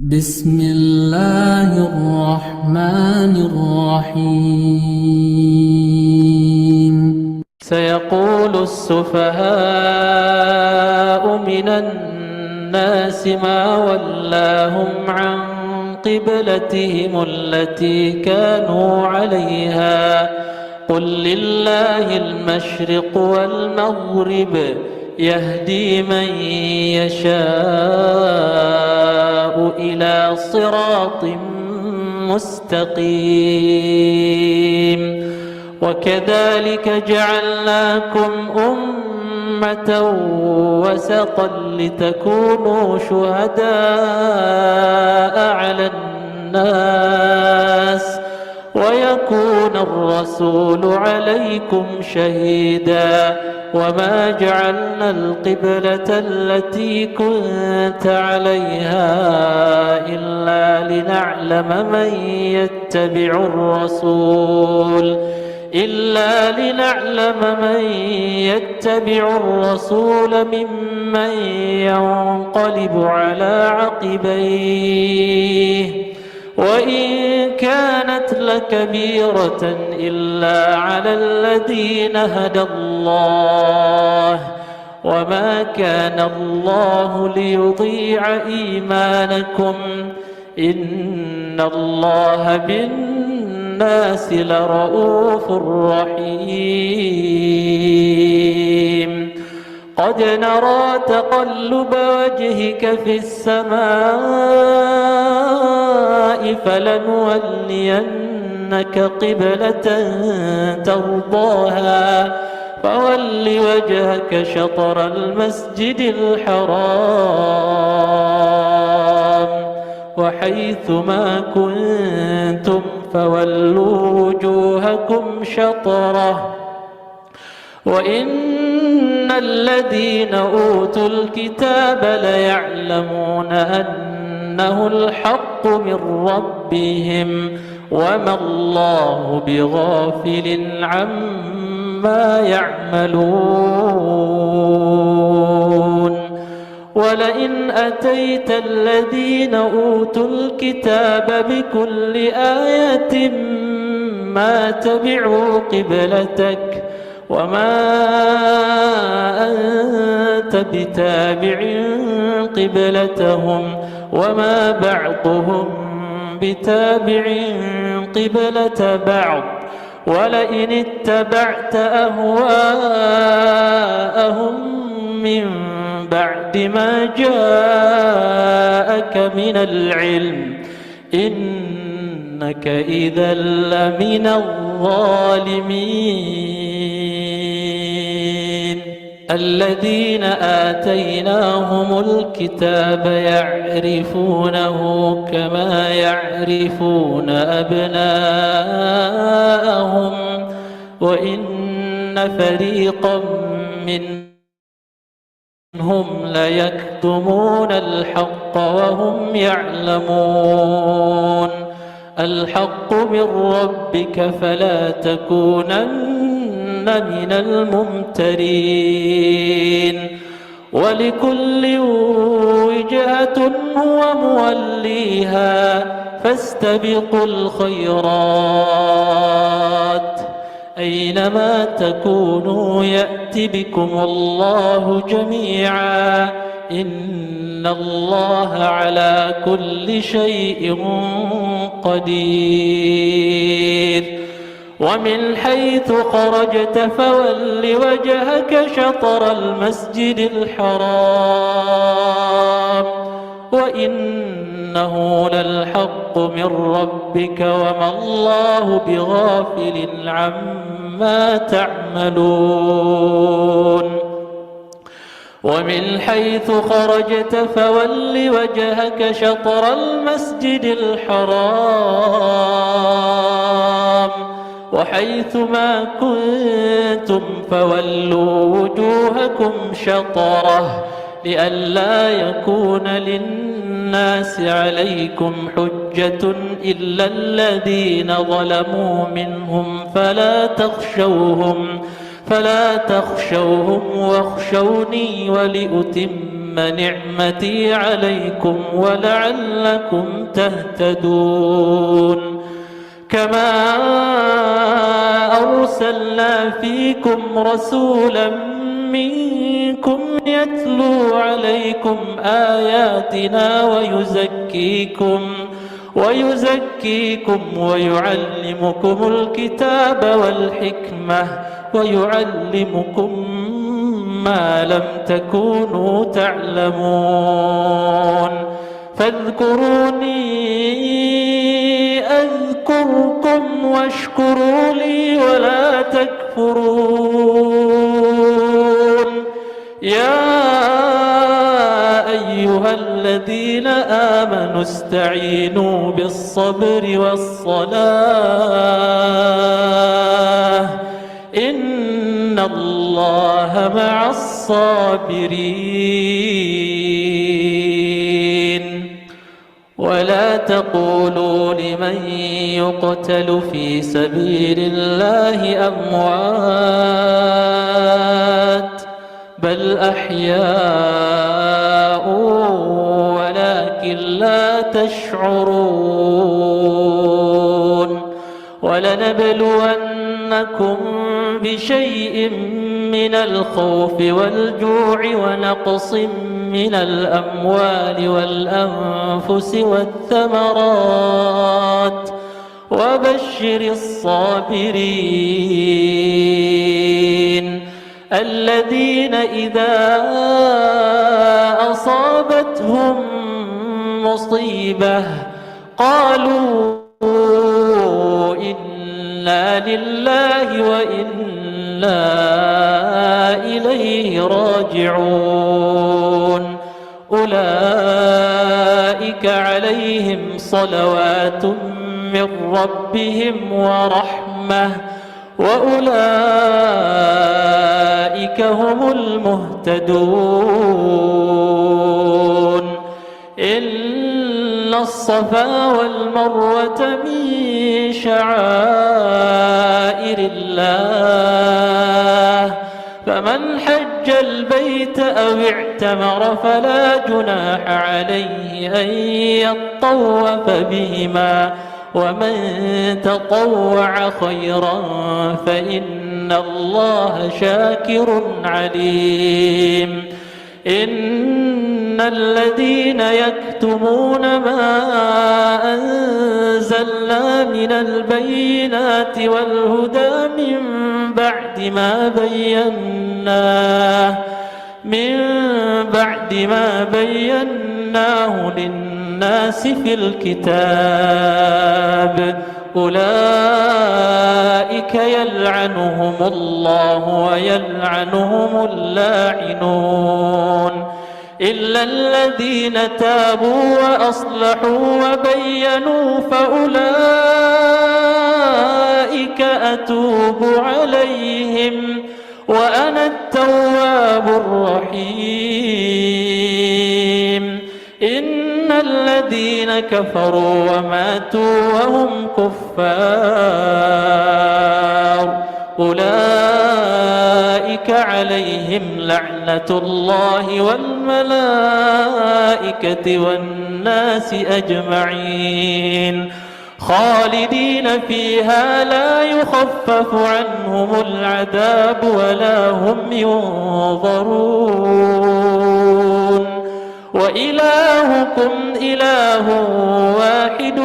بسم الله الرحمن الرحيم. سيقول السفهاء من الناس ما ولاهم عن قبلتهم التي كانوا عليها قل لله المشرق والمغرب يهدي من يشاء إلى صراط مستقيم وكذلك جعلناكم أمة وسطا لتكونوا شهداء على الناس ويكون الرسول عليكم شهيدا وما جعلنا القبلة التي كنت عليها إلا لنعلم من يتبع الرسول ممن ينقلب على عقبيه وإن كانت لكبيرة إلا على الذين هدى الله وما كان الله ليضيع إيمانكم إن الله بالناس لرؤوف رحيم قد نرى تقلب وجهك في السماء فلنولينك قبلة ترضاها فول وجهك شطر المسجد الحرام وحيث ما كنتم فولوا وجوهكم شطره وإن الذين أوتوا الكتاب ليعلمون أنه الحق من ربهم وما الله بغافل عما يعملون ولئن أتيت الذين أوتوا الكتاب بكل آية ما تبعوا قبلتك وما أنت بتابع قبلتهم وما بعضهم بتابع قبلة بعض ولئن اتبعت أهواءهم من بعد ما جاءك من العلم إنك إذا لمن الظالمين الذين آتيناهم الكتاب يعرفونه كما يعرفون أبناءهم وإن فريقا منهم ليكتمون الحق وهم يعلمون الحق من ربك فلا تكونن من الممترين ولكل وجهة هو موليها فاستبقوا الخيرات أينما تكونوا يأت بكم الله جميعا إن الله على كل شيء قدير ومن حيث خرجت فول وجهك شطر المسجد الحرام وإنه للحق من ربك وما الله بغافل عما تعملون ومن حيث خرجت فول وجهك شطر المسجد الحرام وحيث ما كنتم فولوا وجوهكم شطره لئلا يكون للناس عليكم حجة إلا الذين ظلموا منهم فلا تخشوهم واخشوني ولأتم نعمتي عليكم ولعلكم تهتدون كما أرسلنا فيكم رسولا منكم يتلو عليكم آياتنا ويزكيكم ويعلمكم الكتاب والحكمة ويعلمكم ما لم تكونوا تعلمون فاذكروني أذكركم واشكروا لي ولا تكفرون يا أيها الذين آمنوا استعينوا بالصبر والصلاة إن الله مع الصابرين ولا تقولوا لمن يقتل في سبيل الله أموات بل أحياء ولكن لا تشعرون ولنبلونكم بشيء من الخوف والجوع ونقص من الأموال والأنفس والثمرات وبشر الصابرين الذين إذا أصابتهم مصيبة قالوا إنا لله وإنا إليه راجعون أولئك عليهم صلوات من ربهم ورحمة وأولئك هم المهتدون إن الصفا والمروة من شعائر الله فمن حج البيت أو اعتمر فلا جناح عليه أن يطوف بهما ومن تطوع خيرا فإن الله شاكر عليم إن الذين يكتمون ما أنزلنا من البينات والهدى من بعد ما بيناه للناس في الكتاب أولئك يلعنهم الله ويلعنهم اللاعنون إلا الذين تابوا وأصلحوا وبينوا فأولئك أتوب عليهم وأنا التواب الرحيم إن الذين كفروا وماتوا وهم كفار أولئك عليهم لعنة الله والملائكة والناس أجمعين خالدين فيها لا يخفف عنهم العذاب ولا هم ينظرون وإلهكم إله واحد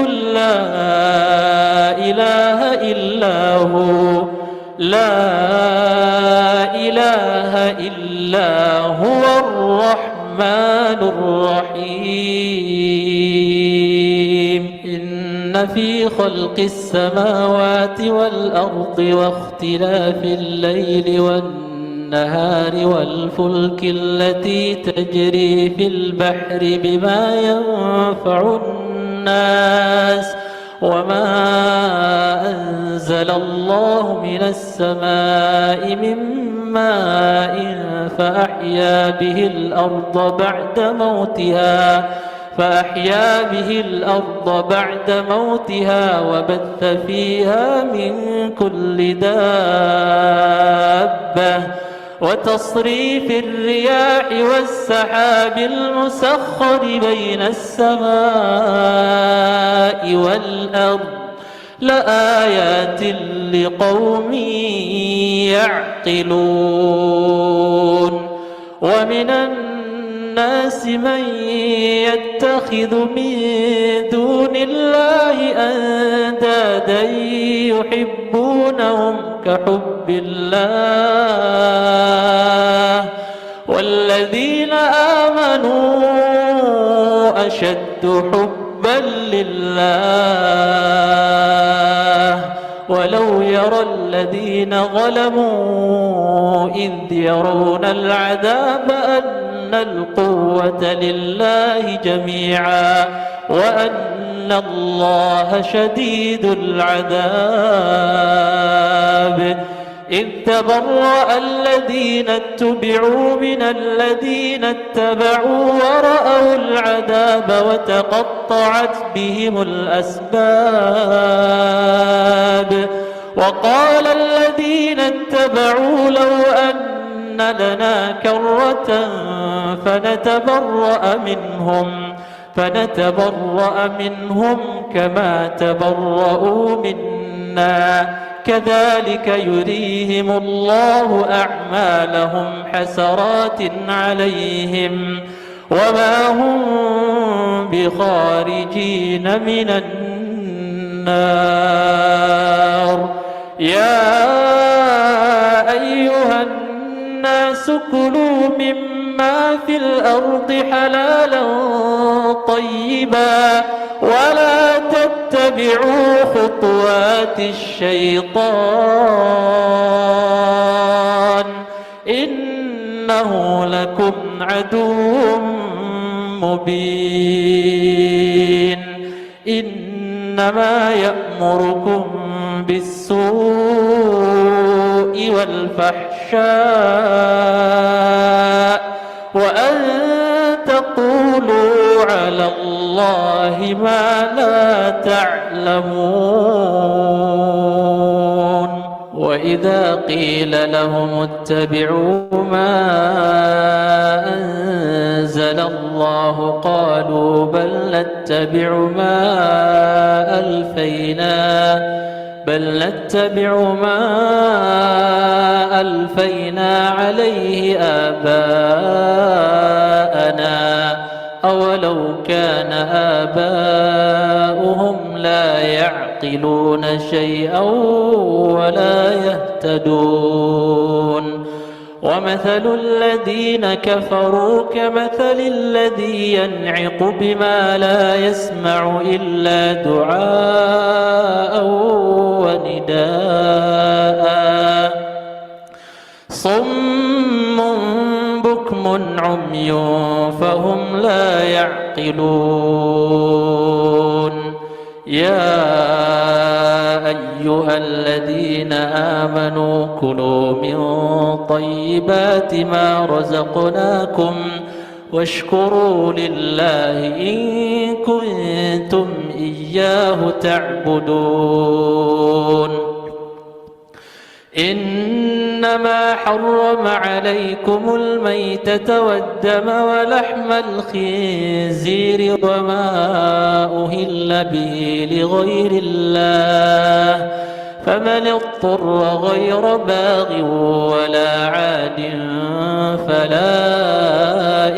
لا إله إلا هو الرحمن الرحيم إن في خلق السماوات والأرض واختلاف الليل والنهار والفلك التي تجري في البحر بما ينفع الناس وما أنزل الله من السماء من ماء فأحيا به الأرض بعد موتها وبث فيها من كل دابة وتصريف الرياح والسحاب المسخر بين السماء والأرض لآيات لقوم يعقلون ومن الناس من يتخذ من دون الله أندادا يحبونهم كحب الله والذين آمنوا أشد حبا لله ولو يرى الذين ظلموا إذ يرون العذاب أن القوة لله جميعا وأن الله شديد العذاب إذ تبرأ الذين اتبعوا من الذين اتبعوا ورأوا العذاب وتقطعت بهم الأسباب وقال الذين اتبعوا لو أن لنا كرة فنتبرأ منهم كما تبرؤوا منا كذلك يريهم الله أعمالهم حسرات عليهم وما هم بخارجين من النار يا أيها الناس كلوا مما في الأرض حلالا طيبا ولا تتبعوا خطوات الشيطان إنه لكم عدو مبين إنما يأمركم بالسوء والفحشاء وأن تقولوا على الله ما لا تعلمون وإذا قيل لهم اتبعوا ما أنزل الله قالوا بل نتبع ما ألفينا عليه آباءنا أولو كان آباؤهم لا يعقلون شيئا ولا يهتدون ومثل الذين كفروا كمثل الذي ينعق بما لا يسمع إلا دعاء ونداء صم بكم عمي فهم لا يعقلون يا أيها الذين آمنوا كلوا من طيبات ما رزقناكم واشكروا لله إن كنتم إياه تعبدون إنما حرم عليكم الميتة والدم ولحم الخنزير وما أهل به لغير الله فمن اضطر غير باغ ولا عاد فلا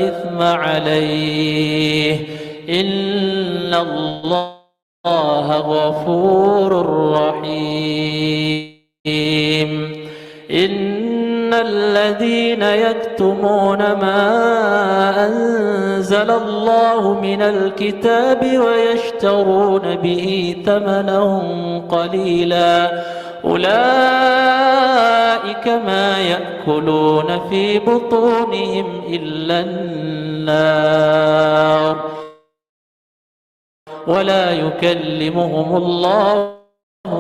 إثم عليه إن الله غفور رحيم إن الذين يكتمون ما أنزل الله من الكتاب ويشترون به ثمنا قليلا أولئك ما يأكلون في بطونهم إلا النار ولا يكلمهم الله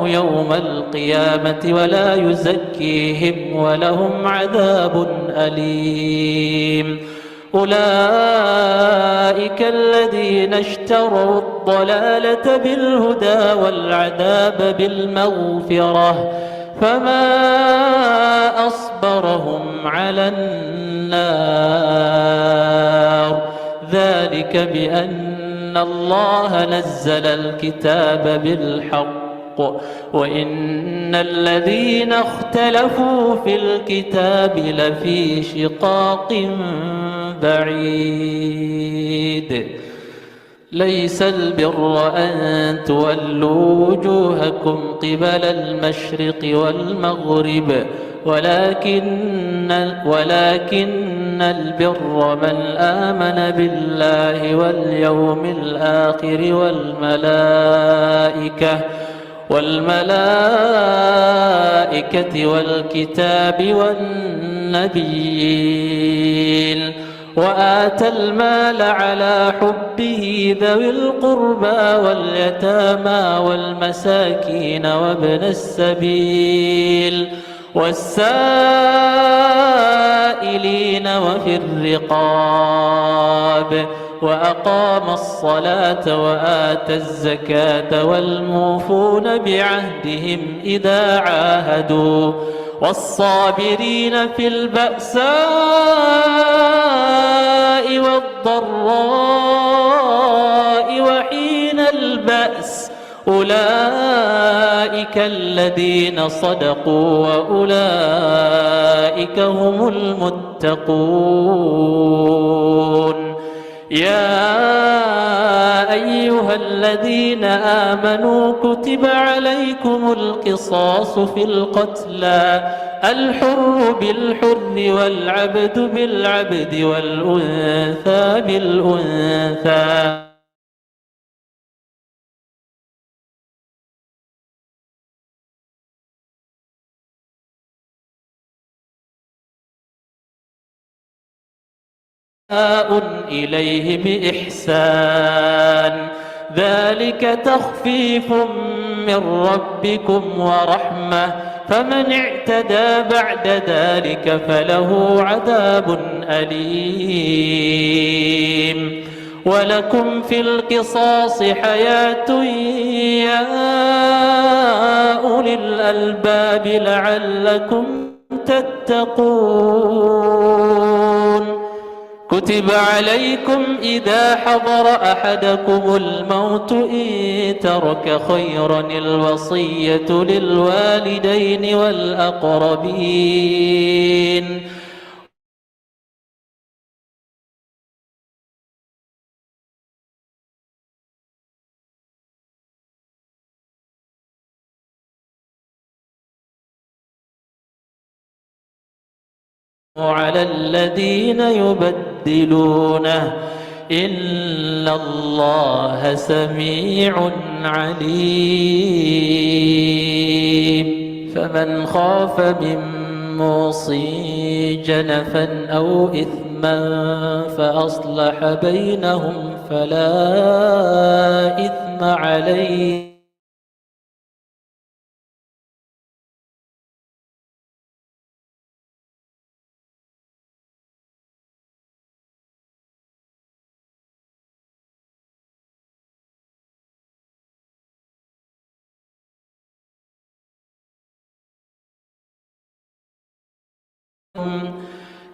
يوم القيامة ولا يزكيهم ولهم عذاب أليم أولئك الذين اشتروا الضلالة بالهدى والعذاب بالمغفرة فما أصبرهم على النار ذلك بأن الله نزل الكتاب بالحق وإن الذين اختلفوا في الكتاب لفي شقاق بعيد ليس البر أن تولوا وجوهكم قبل المشرق والمغرب ولكن البر من آمن بالله واليوم الآخر والملائكة والكتاب والنبيين وآتى المال على حبه ذوي القربى واليتامى والمساكين وابن السبيل والسائلين وفي الرقاب وأقام الصلاة وآتى الزكاة والموفون بعهدهم إذا عاهدوا والصابرين في البأساء والضراء وحين البأس أولئك الذين صدقوا وأولئك هم المتقون يا أيها الذين آمنوا كتب عليكم القصاص في القتلى الحر بالحر والعبد بالعبد والأنثى بالأنثى إليه بإحسان ذلك تخفيف من ربكم ورحمة فمن اعتدى بعد ذلك فله عذاب أليم ولكم في القصاص حياة يا أولي الألباب لعلكم تتقون كتب عليكم إذا حضر أحدكم الموت إن ترك خيرا الوصية للوالدين والأقربين على الذين يبدلونه إن الله سميع عليم فمن خاف من موص جنفا أو إثما فأصلح بينهم فلا إثم عليه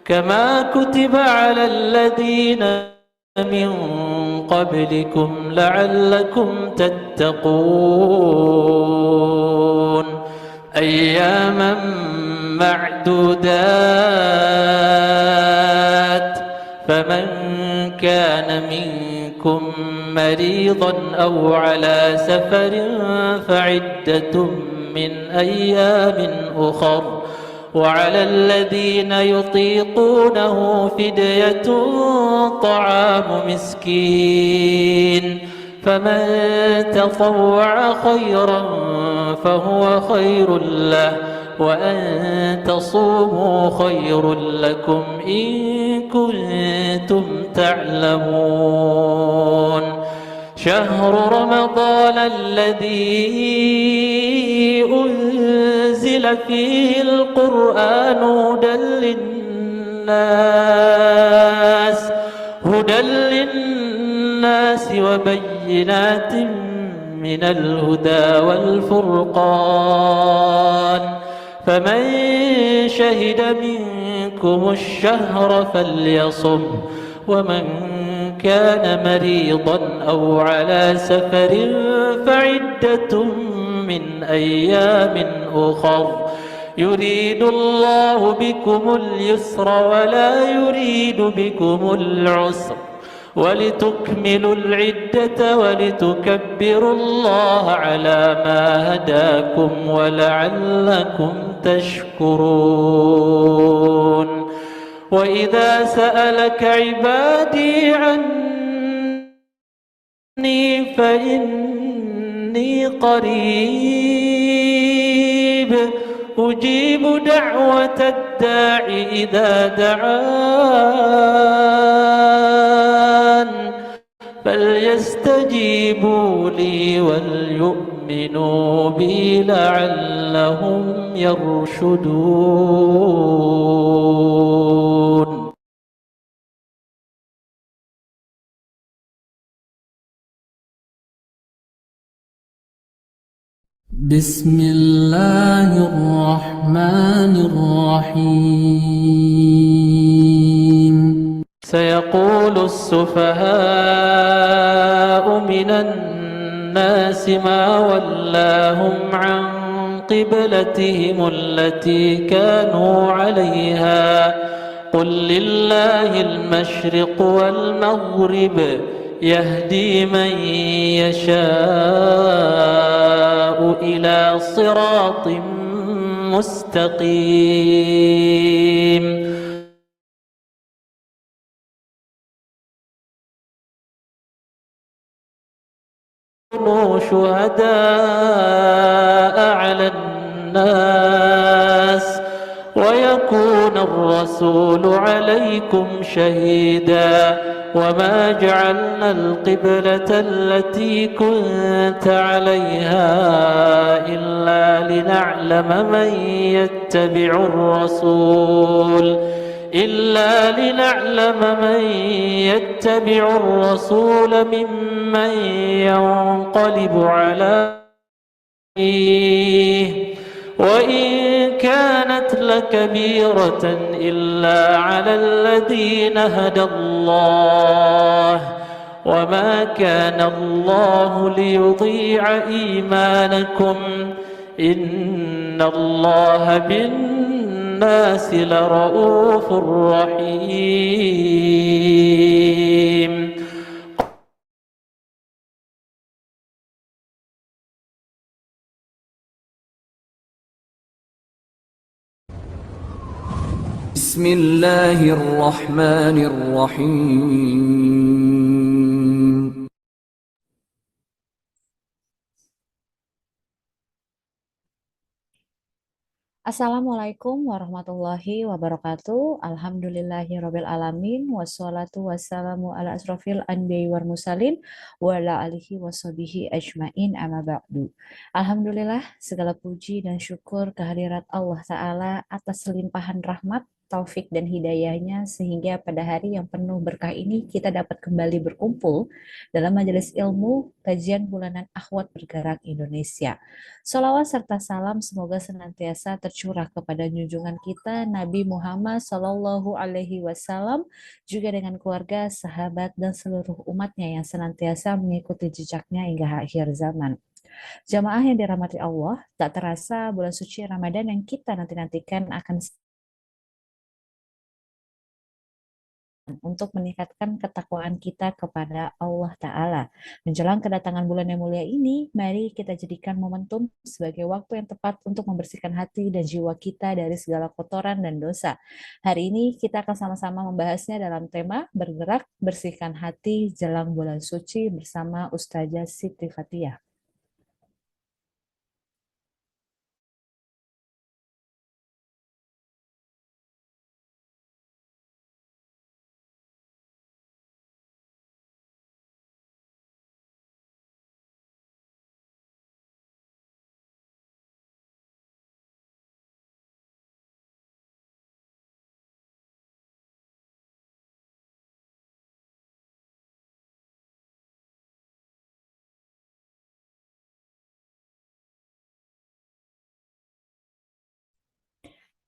كما كتب على الذين من قبلكم لعلكم تتقون أياما معدودات فمن كان منكم مريضا أو على سفر فعدة من أيام أخر وعلى الذين يطيقونه فدية طعام مسكين فمن تطوع خيرا فهو خير له وأن تصوموا خير لكم إن كنتم تعلمون شهر رمضان الذي أنزل فيه القرآن هدى للناس وبينات من الهدى والفرقان فمن شهد منكم الشهر فليصم ومن كان مريضا أو على سفر فعدة من أيام أخر يريد الله بكم اليسر ولا يريد بكم العسر ولتكملوا العدة ولتكبروا الله على ما هداكم ولعلكم تشكرون وإذا سألك عبادي عني فإني قريب أجيب دعوة الداع إذا دعان فليستجيبوا لي وليؤمنوا بي لعلهم يرشدون. بسم الله الرحمن الرحيم. سيقول السفهاء من الناس ما ولاهم عن قبلتهم التي كانوا عليها قل لله المشرق والمغرب يهدي من يشاء إلى صراط مستقيم. كونوا شهداء على الناس ويكون الرسول عليكم شهيدا وما جعلنا القبلة التي كنت عليها إلا لنعلم من يتبع الرسول ممن ينقلب على عقبيه وإن كانت لكبيرة إلا على الذين هدى الله وما كان الله ليضيع إيمانكم إن الله بالناس لرؤوف رحيم. بسم الله الرحمن الرحيم. Assalamualaikum warahmatullahi wabarakatuh. Alhamdulillahirabbil alamin wassalatu wassalamu ala asrofil anbiya'i wal mursalin wa ala alihi washabihi ajmain amma ba'du. Alhamdulillah segala puji dan syukur kehadirat Allah Ta'ala atas limpahan rahmat, taufik dan hidayahnya sehingga pada hari yang penuh berkah ini kita dapat kembali berkumpul dalam majelis ilmu kajian bulanan Akhwat Bergerak Indonesia. Sholawat serta salam semoga senantiasa tercurah kepada junjungan kita Nabi Muhammad Shallallahu Alaihi Wasallam juga dengan keluarga, sahabat dan seluruh umatnya yang senantiasa mengikuti jejaknya hingga akhir zaman. Jamaah yang dirahmati Allah, tak terasa bulan suci Ramadan yang kita nanti-nantikan akan untuk meningkatkan ketakwaan kita kepada Allah Ta'ala. Menjelang kedatangan bulan yang mulia ini, mari kita jadikan momentum sebagai waktu yang tepat untuk membersihkan hati dan jiwa kita dari segala kotoran dan dosa. Hari ini kita akan sama-sama membahasnya dalam tema Bergerak Bersihkan Hati Jelang Bulan Suci bersama Ustazah Siti Fathiah.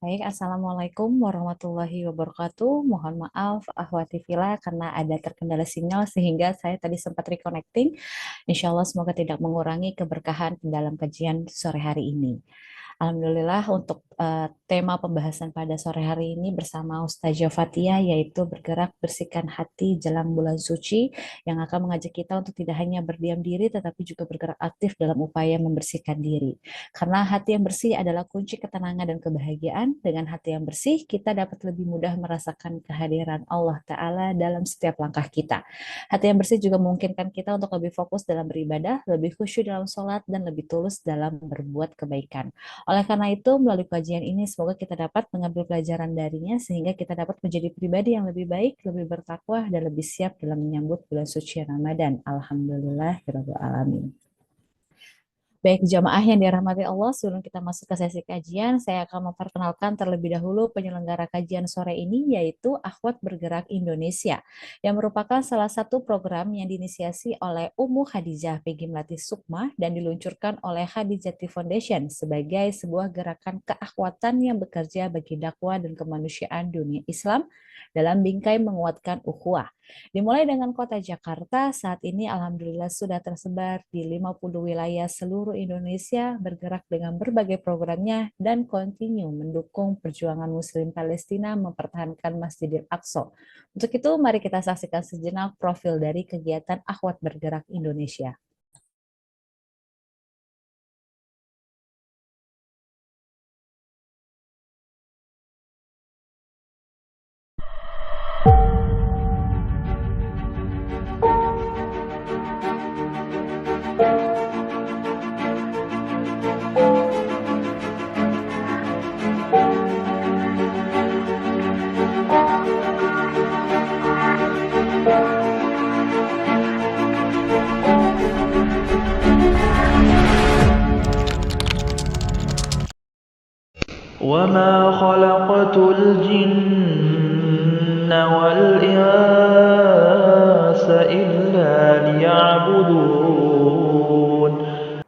Baik, Assalamualaikum warahmatullahi wabarakatuh. Mohon maaf, Ahwati Villa, karena ada terkendala sinyal sehingga saya tadi sempat reconnecting. Insya Allah semoga tidak mengurangi keberkahan dalam kajian sore hari ini. Alhamdulillah untuk tema pembahasan pada sore hari ini bersama Ustazah Fatia yaitu bergerak bersihkan hati jelang bulan suci yang akan mengajak kita untuk tidak hanya berdiam diri tetapi juga bergerak aktif dalam upaya membersihkan diri. Karena hati yang bersih adalah kunci ketenangan dan kebahagiaan. Dengan hati yang bersih kita dapat lebih mudah merasakan kehadiran Allah Ta'ala dalam setiap langkah kita. Hati yang bersih juga memungkinkan kita untuk lebih fokus dalam beribadah, lebih khusyuk dalam sholat, dan lebih tulus dalam berbuat kebaikan. Oleh karena itu, melalui kajian ini semoga kita dapat mengambil pelajaran darinya sehingga kita dapat menjadi pribadi yang lebih baik, lebih bertakwa, dan lebih siap dalam menyambut bulan suci Ramadan. Alhamdulillahirabbil alamin. Baik jamaah yang dirahmati Allah, sebelum kita masuk ke sesi kajian, saya akan memperkenalkan terlebih dahulu penyelenggara kajian sore ini, yaitu Akhwat Bergerak Indonesia, yang merupakan salah satu program yang diinisiasi oleh Ummu Khadijah PG Melati Sukma dan diluncurkan oleh Khadijati Foundation sebagai sebuah gerakan keakhwatan yang bekerja bagi dakwah dan kemanusiaan dunia Islam dalam bingkai menguatkan ukhuwah. Dimulai dengan kota Jakarta, saat ini alhamdulillah sudah tersebar di 50 wilayah seluruh Indonesia, bergerak dengan berbagai programnya dan kontinu mendukung perjuangan Muslim Palestina mempertahankan Masjidil Aqsa. Untuk itu, mari kita saksikan sejenak profil dari kegiatan Akhwat Bergerak Indonesia. وما خلقت الجن والإنس إلا ليعبدون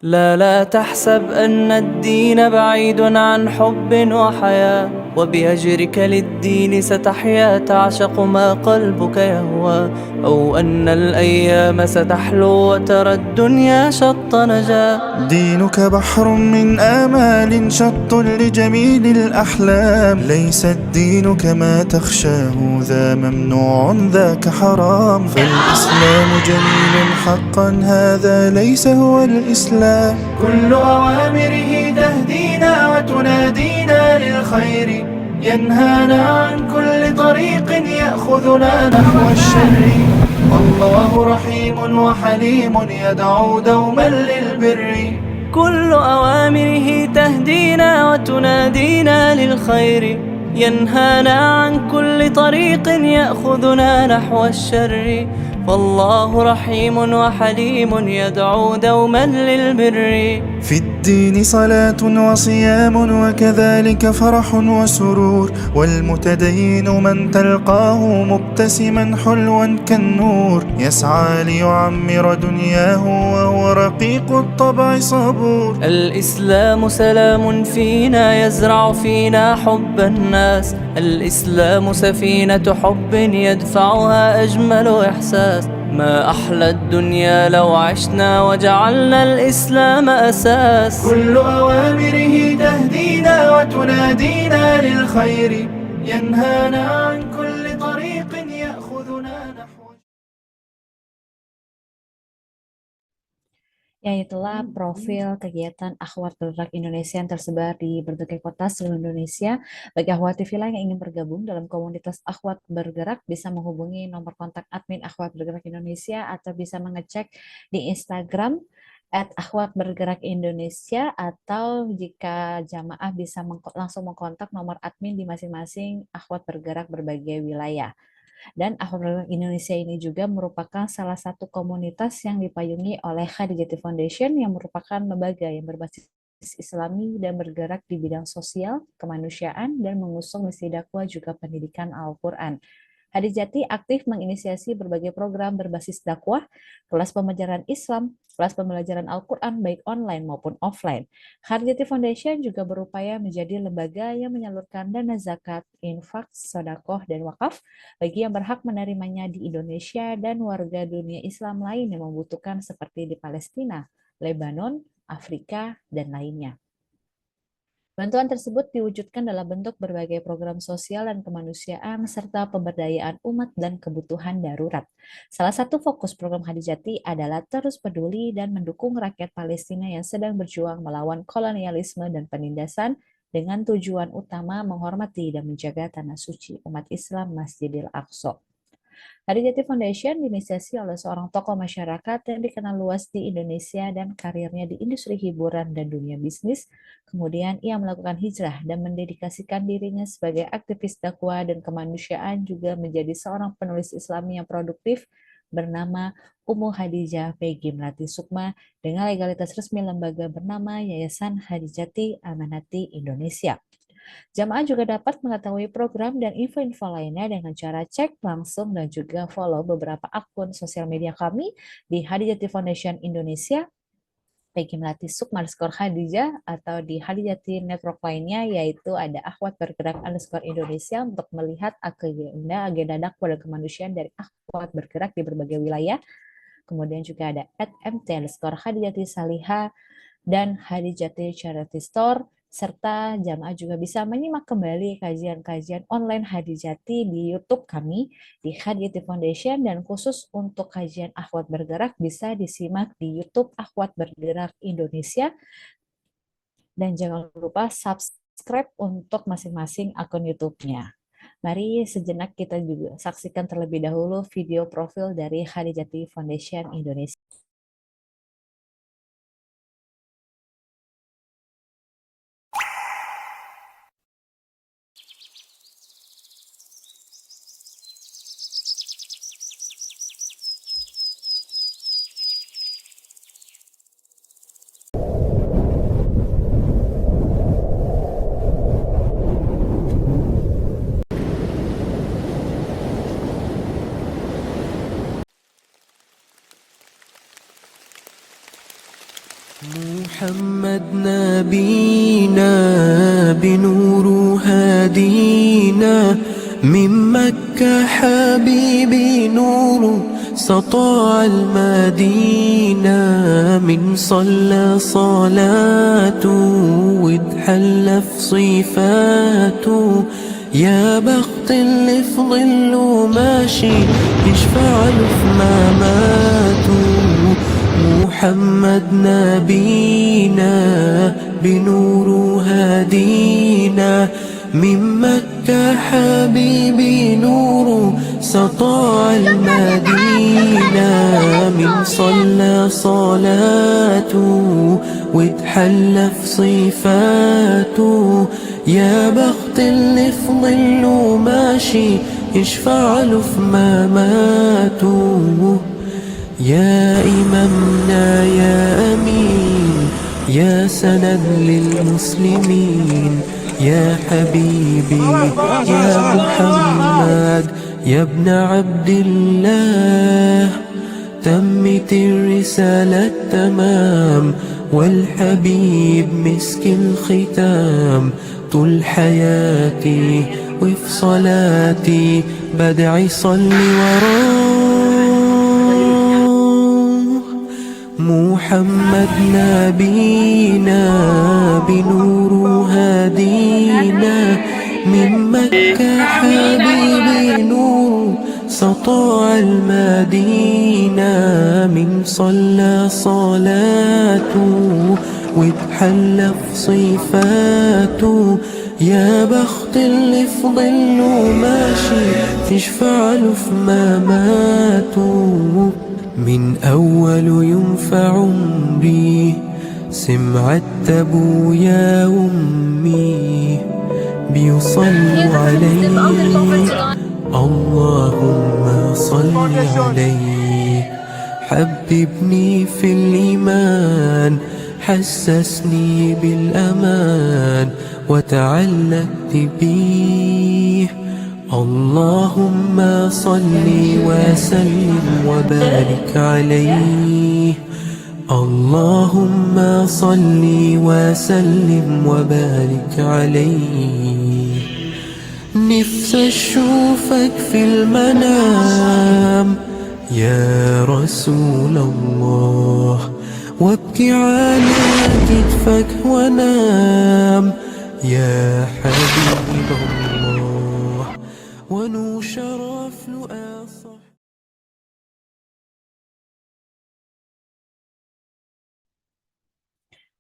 لا تحسب أن الدين بعيد عن حب وحياة وبأجرك للدين ستحيا تعشق ما قلبك يهوى أو أن الأيام ستحلو وترى الدنيا شط نجاة. دينك بحر من آمال شط لجميل الأحلام، ليس الدين كما تخشاه ذا ممنوع ذاك حرام، فالإسلام جميل حقا هذا ليس هو الإسلام. كل أوامره تهدينا وتنادينا للخير، ينهانا عن كل طريق يأخذنا نحو الشر، والله رحيم وحليم يدعو دوما للبر. كل أوامره تهدينا وتنادينا للخير، ينهانا عن كل طريق يأخذنا نحو الشر، فالله رحيم وحليم يدعو دوما للبر. في الدين صلاة وصيام وكذلك فرح وسرور، والمتدين من تلقاه مبتسما حلوا كالنور، يسعى ليعمر دنياه وهو رقيق الطبع صبور. الإسلام سلام فينا يزرع فينا حب الناس، الإسلام سفينة حب يدفعها أجمل إحساس، ما أحلى الدنيا لو عشنا وجعلنا الإسلام أساس. كل أوامره تهدينا وتنادينا للخير، ينهانا عن كل طريق يأخذنا نحو. Ya, itulah profil kegiatan Akhwat Bergerak Indonesia yang tersebar di berbagai kota seluruh Indonesia. Bagi Akhwat Villa yang ingin bergabung dalam komunitas Akhwat Bergerak, bisa menghubungi nomor kontak admin Akhwat Bergerak Indonesia atau bisa mengecek di Instagram @Akhwat Bergerak Indonesia, atau jika jamaah bisa langsung mengkontak nomor admin di masing-masing Akhwat Bergerak berbagai wilayah. Dan Akhwat Bergerak Indonesia ini juga merupakan salah satu komunitas yang dipayungi oleh Khadijati Foundation yang merupakan lembaga yang berbasis Islami dan bergerak di bidang sosial, kemanusiaan, dan mengusung misi dakwah juga pendidikan Al-Quran. Hadi Jati aktif menginisiasi berbagai program berbasis dakwah, kelas pembelajaran Islam, kelas pembelajaran Al-Quran baik online maupun offline. Hadi Jati Foundation juga berupaya menjadi lembaga yang menyalurkan dana zakat, infak, sedekah, dan wakaf bagi yang berhak menerimanya di Indonesia dan warga dunia Islam lain yang membutuhkan seperti di Palestina, Lebanon, Afrika, dan lainnya. Bantuan tersebut diwujudkan dalam bentuk berbagai program sosial dan kemanusiaan serta pemberdayaan umat dan kebutuhan darurat. Salah satu fokus program Hadi Jati adalah terus peduli dan mendukung rakyat Palestina yang sedang berjuang melawan kolonialisme dan penindasan dengan tujuan utama menghormati dan menjaga tanah suci umat Islam Masjidil Aqsa. Hadi Jati Foundation diinisiasi oleh seorang tokoh masyarakat yang dikenal luas di Indonesia dan karirnya di industri hiburan dan dunia bisnis. Kemudian ia melakukan hijrah dan mendedikasikan dirinya sebagai aktivis dakwah dan kemanusiaan, juga menjadi seorang penulis Islami yang produktif bernama Ummu Hadijah Peggy Melati Sukma dengan legalitas resmi lembaga bernama Yayasan Hadi Jati Amanati Indonesia. Jamaah juga dapat mengetahui program dan info-info lainnya dengan cara cek langsung dan juga follow beberapa akun sosial media kami di Hadi Jati Foundation Indonesia, Peggy Melati Sukma _Hadijah, atau di Hadi Jati network lainnya yaitu ada Akhwat Bergerak _Indonesia untuk melihat agenda dakwah dan kemanusiaan dari Akhwat Bergerak di berbagai wilayah. Kemudian juga ada @mt_Hadijati Saliha dan Hadi Jati Charity Store. Serta jamaah juga bisa menyimak kembali kajian-kajian online Hadi Jati di YouTube kami di Hadi Jati Foundation, dan khusus untuk kajian Akhwat Bergerak bisa disimak di YouTube Akhwat Bergerak Indonesia. Dan jangan lupa subscribe untuk masing-masing akun YouTube-nya. Mari sejenak kita juga saksikan terlebih dahulu video profil dari Hadi Jati Foundation Indonesia. محمد نبينا بنور هادينا من مكة حبيبي نور سطاع المدينة من صلى صلاته واتحلى في صفاته يا بخت اللي في ظله ماشي يشفع له في مماته محمد نبينا بنور هادينا من مكة حبيبي نور سطاع المدينة من صلى صلاته واتحلى في صفاته يا بخت اللي في ظله ماشي يشفع له في مماته يا إمامنا يا أمين يا سند للمسلمين يا حبيبي يا محمد يا ابن عبد الله تمت الرسالة تمام والحبيب مسك الختام طول حياتي وفي صلاتي بدعي صلي وراه محمد نبينا بنور هادينا من مكة حبيبي نور سطاع المدينة من صلى صلاته واتحلى في صفاته يا بخت اللي في ظله ماشي يشفع له في مماته من أول يوم في عمري سمعت أبويا وأمي بيصلوا علي اللهم صل عليه حببني في الإيمان حسسني بالأمان وتعلقت بيه اللهم صل وسلم وبارك عليه اللهم صل وسلم وبارك عليه نفسي أشوفك في المنام يا رسول الله وابكي على كتفك وانام يا حبيب الله ونشرف لؤاصح.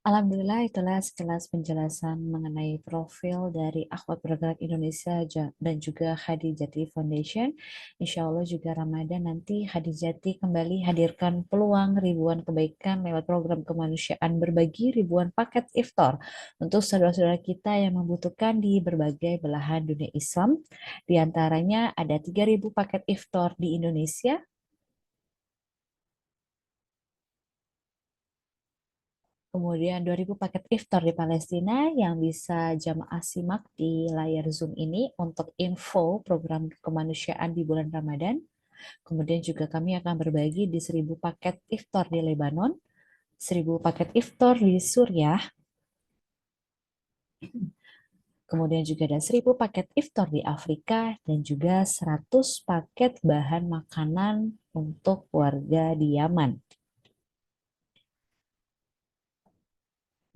Alhamdulillah, itulah sekilas penjelasan mengenai profil dari Akhwat Bergerak Indonesia dan juga Hadijati Foundation. Insya Allah juga Ramadan nanti Hadijati kembali hadirkan peluang ribuan kebaikan lewat program kemanusiaan berbagi ribuan paket iftar untuk saudara-saudara kita yang membutuhkan di berbagai belahan dunia Islam. Di antaranya ada 3.000 paket iftar di Indonesia, kemudian 2.000 paket iftar di Palestina yang bisa jamaah simak di layar Zoom ini untuk info program kemanusiaan di bulan Ramadan. Kemudian juga kami akan berbagi di 1.000 paket iftar di Lebanon, 1.000 paket iftar di Suriah, kemudian juga ada 1.000 paket iftar di Afrika, dan juga 100 paket bahan makanan untuk warga di Yaman.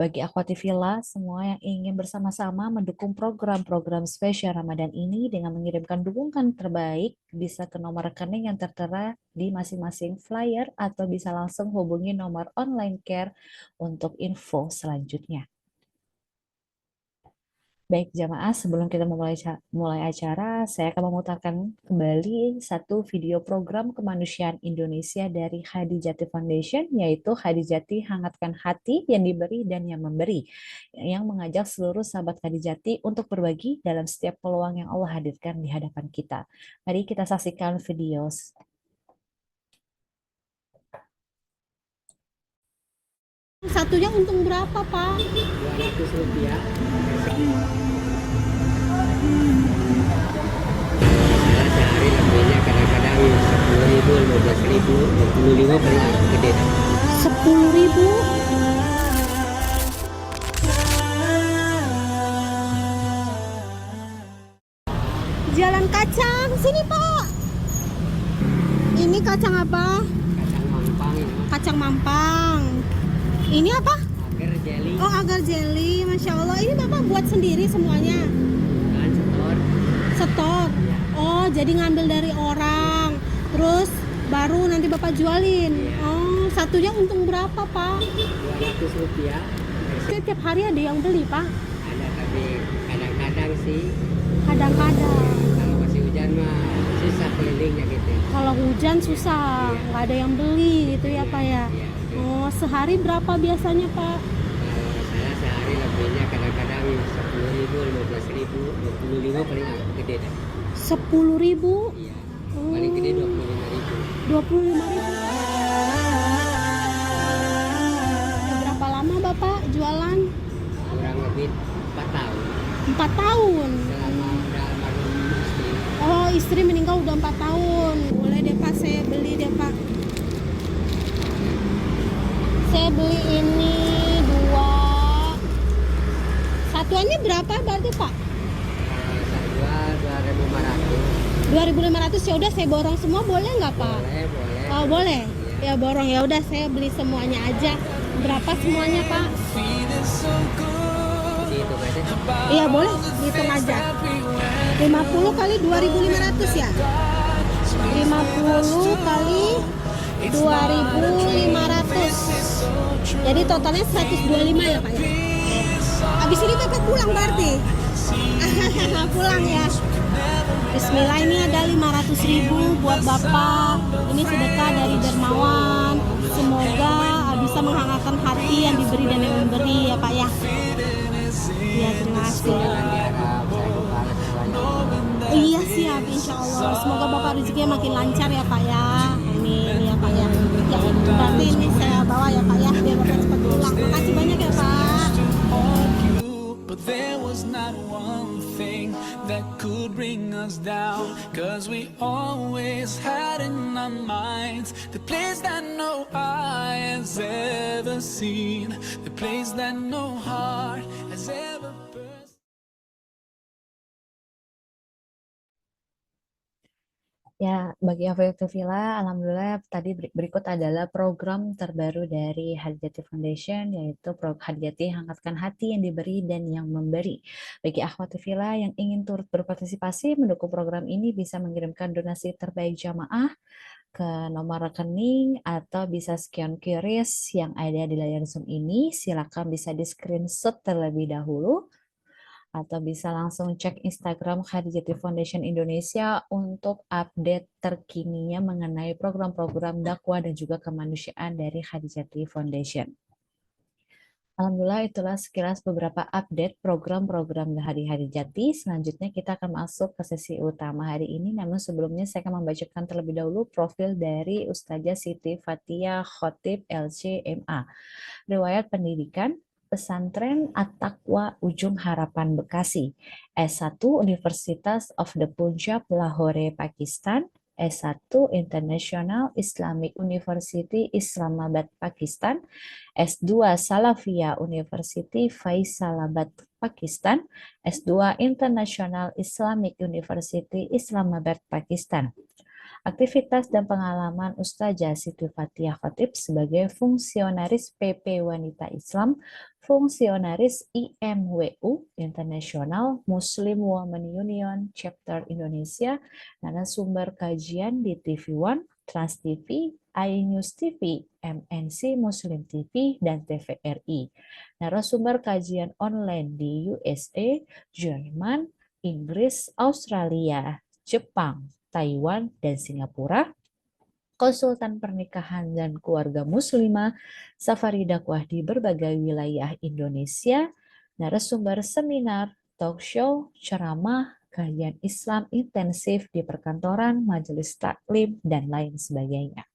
Bagi Akhwati Villa, semua yang ingin bersama-sama mendukung program-program spesial Ramadan ini dengan mengirimkan dukungan terbaik bisa ke nomor rekening yang tertera di masing-masing flyer atau bisa langsung hubungi nomor online care untuk info selanjutnya. Baik jamaah, sebelum kita mulai acara, saya akan memutarkan kembali satu video program kemanusiaan Indonesia dari Hadijati Foundation, yaitu Hadijati Hangatkan Hati yang diberi dan yang memberi, yang mengajak seluruh sahabat Hadijati untuk berbagi dalam setiap peluang yang Allah hadirkan di hadapan kita. Mari kita saksikan video. Satunya untung berapa, Pak? Rp200. Sehari lebihnya kadang-kadang 10.000, 15.000, 25 paling gede. 10.000? Jalan kacang, sini Pak. Ini kacang apa? Kacang mampang ini. Kacang mampang. Ini apa? Agar jelly. Oh, agar jelly, Masya Allah. Ini Bapak buat sendiri semuanya? Dan setor. Setor? Oh, jadi ngambil dari orang. Terus baru nanti Bapak jualin? Oh, satunya untung berapa, Pak? Rp200. Setiap hari ada yang beli, Pak? Ada, tapi kadang-kadang sih. Kadang-kadang. Kalau masih hujan mah susah kelilingnya gitu. Kalau hujan susah, nggak ada yang beli gitu ya, Pak ya? Oh, sehari berapa biasanya, Pak? Kalau saya sehari lebihnya kadang-kadang 10.000, 15.000, 25 paling gede dah. 10.000? Iya. Paling gede 25.000. 25.000. Berapa lama Bapak jualan? Kurang lebih 4 tahun. 4 tahun. Selama udah almarhum istri. Oh, istri meninggal udah 4 tahun. Boleh deh Pak, saya beli deh Pak. Saya beli ini 2. Satuannya berapa berarti Pak? Saya jual 2.500. 2.500. Ya udah saya borong semua, boleh nggak Pak? Boleh. Oh boleh. Ya borong, ya udah saya beli semuanya aja. Berapa semuanya Pak? Itu aja. Iya boleh, hitung aja. 50 kali 2.500 ya? 50 kali 2.500. Jadi totalnya 125 ya Pak ya? Habis ini Bapak pulang berarti? Pulang ya? Bismillah, ini ada 500.000 buat Bapak. Ini sedekah dari dermawan. Semoga bisa menghangatkan hati yang diberi dan yang memberi ya Pak ya. Iya, terima kasih. Iya siap, insya Allah. Semoga Bapak rezekinya makin lancar ya Pak ya. Amin ya Pak ya. Ya, berarti ini saya bawa ya Pak ya, biar Bapak cepat pulang. Makasih banyak ya Pak. But there was not one thing that could bring us was down, 'cause we always had in our minds the place that no eye has ever seen, the place that no heart has ever burst. Ya, bagi Afifila, alhamdulillah tadi berikut adalah program terbaru dari Hadijati Foundation, yaitu Hadijati Hangatkan Hati yang diberi dan yang memberi. Bagi akhwat Fila yang ingin turut berpartisipasi mendukung program ini bisa mengirimkan donasi terbaik jamaah ke nomor rekening atau bisa scan QRIS yang ada di layar Zoom ini. Silakan bisa di screenshot terlebih dahulu, atau bisa langsung cek Instagram Hadijati Foundation Indonesia untuk update terkininya mengenai program-program dakwah dan juga kemanusiaan dari Hadijati Foundation. Alhamdulillah itulah sekilas beberapa update program-program dari Hadijati. Selanjutnya kita akan masuk ke sesi utama hari ini. Namun sebelumnya saya akan membacakan terlebih dahulu profil dari Ustazah Siti Fathia Khotib LCMA. Riwayat pendidikan Pesantren At-Taqwa Ujung Harapan Bekasi, S1 Universitas of the Punjab Lahore Pakistan, S1 International Islamic University Islamabad Pakistan, S2 Salafia University Faisalabad Pakistan, S2 International Islamic University Islamabad Pakistan. Aktivitas dan pengalaman Ustazah Siti Fathia Khotib sebagai fungsionaris PP Wanita Islam, fungsionaris IMWU International Muslim Women Union Chapter Indonesia, narasumber kajian di TV One, Trans TV, iNews TV, MNC Muslim TV, dan TVRI. Narasumber kajian online di USA, Jerman, Inggris, Australia, Jepang, Taiwan, dan Singapura, konsultan pernikahan dan keluarga muslimah, safari dakwah di berbagai wilayah Indonesia, narasumber seminar, talk show, ceramah, kajian Islam intensif di perkantoran, majelis taklim, dan lain sebagainya.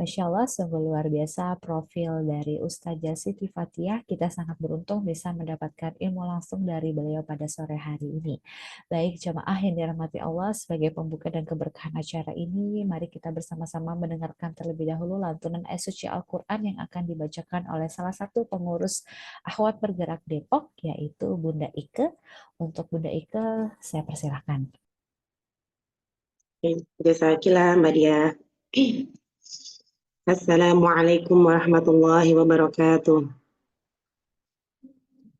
Masya Allah, sungguh luar biasa profil dari Ustazah Siti Fathia. Kita sangat beruntung bisa mendapatkan ilmu langsung dari beliau pada sore hari ini. Baik jamaah yang dirahmati Allah, sebagai pembuka dan keberkahan acara ini, mari kita bersama-sama mendengarkan terlebih dahulu lantunan ayat suci Al-Quran yang akan dibacakan oleh salah satu pengurus Akhwat Bergerak Depok, yaitu Bunda Ike. Untuk Bunda Ike, saya persilahkan. Jazakallah Mbak Dia. Assalamualaikum warahmatullahi wabarakatuh.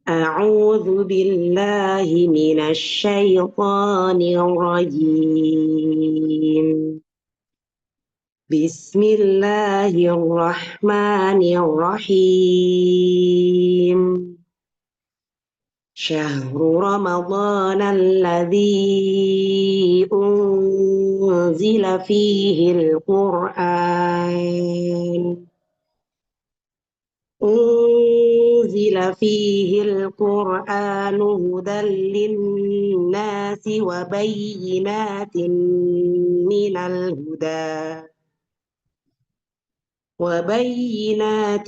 A'udzu billahi minasy syaithanir rajim. Bismillahirrahmanirrahim. Syahrul Ramadan alladzi unzila fihi al-Qur'an. Unzila fihi al-Qur'an hudan lin-nasi wa bayyinatin minal huda. وبينات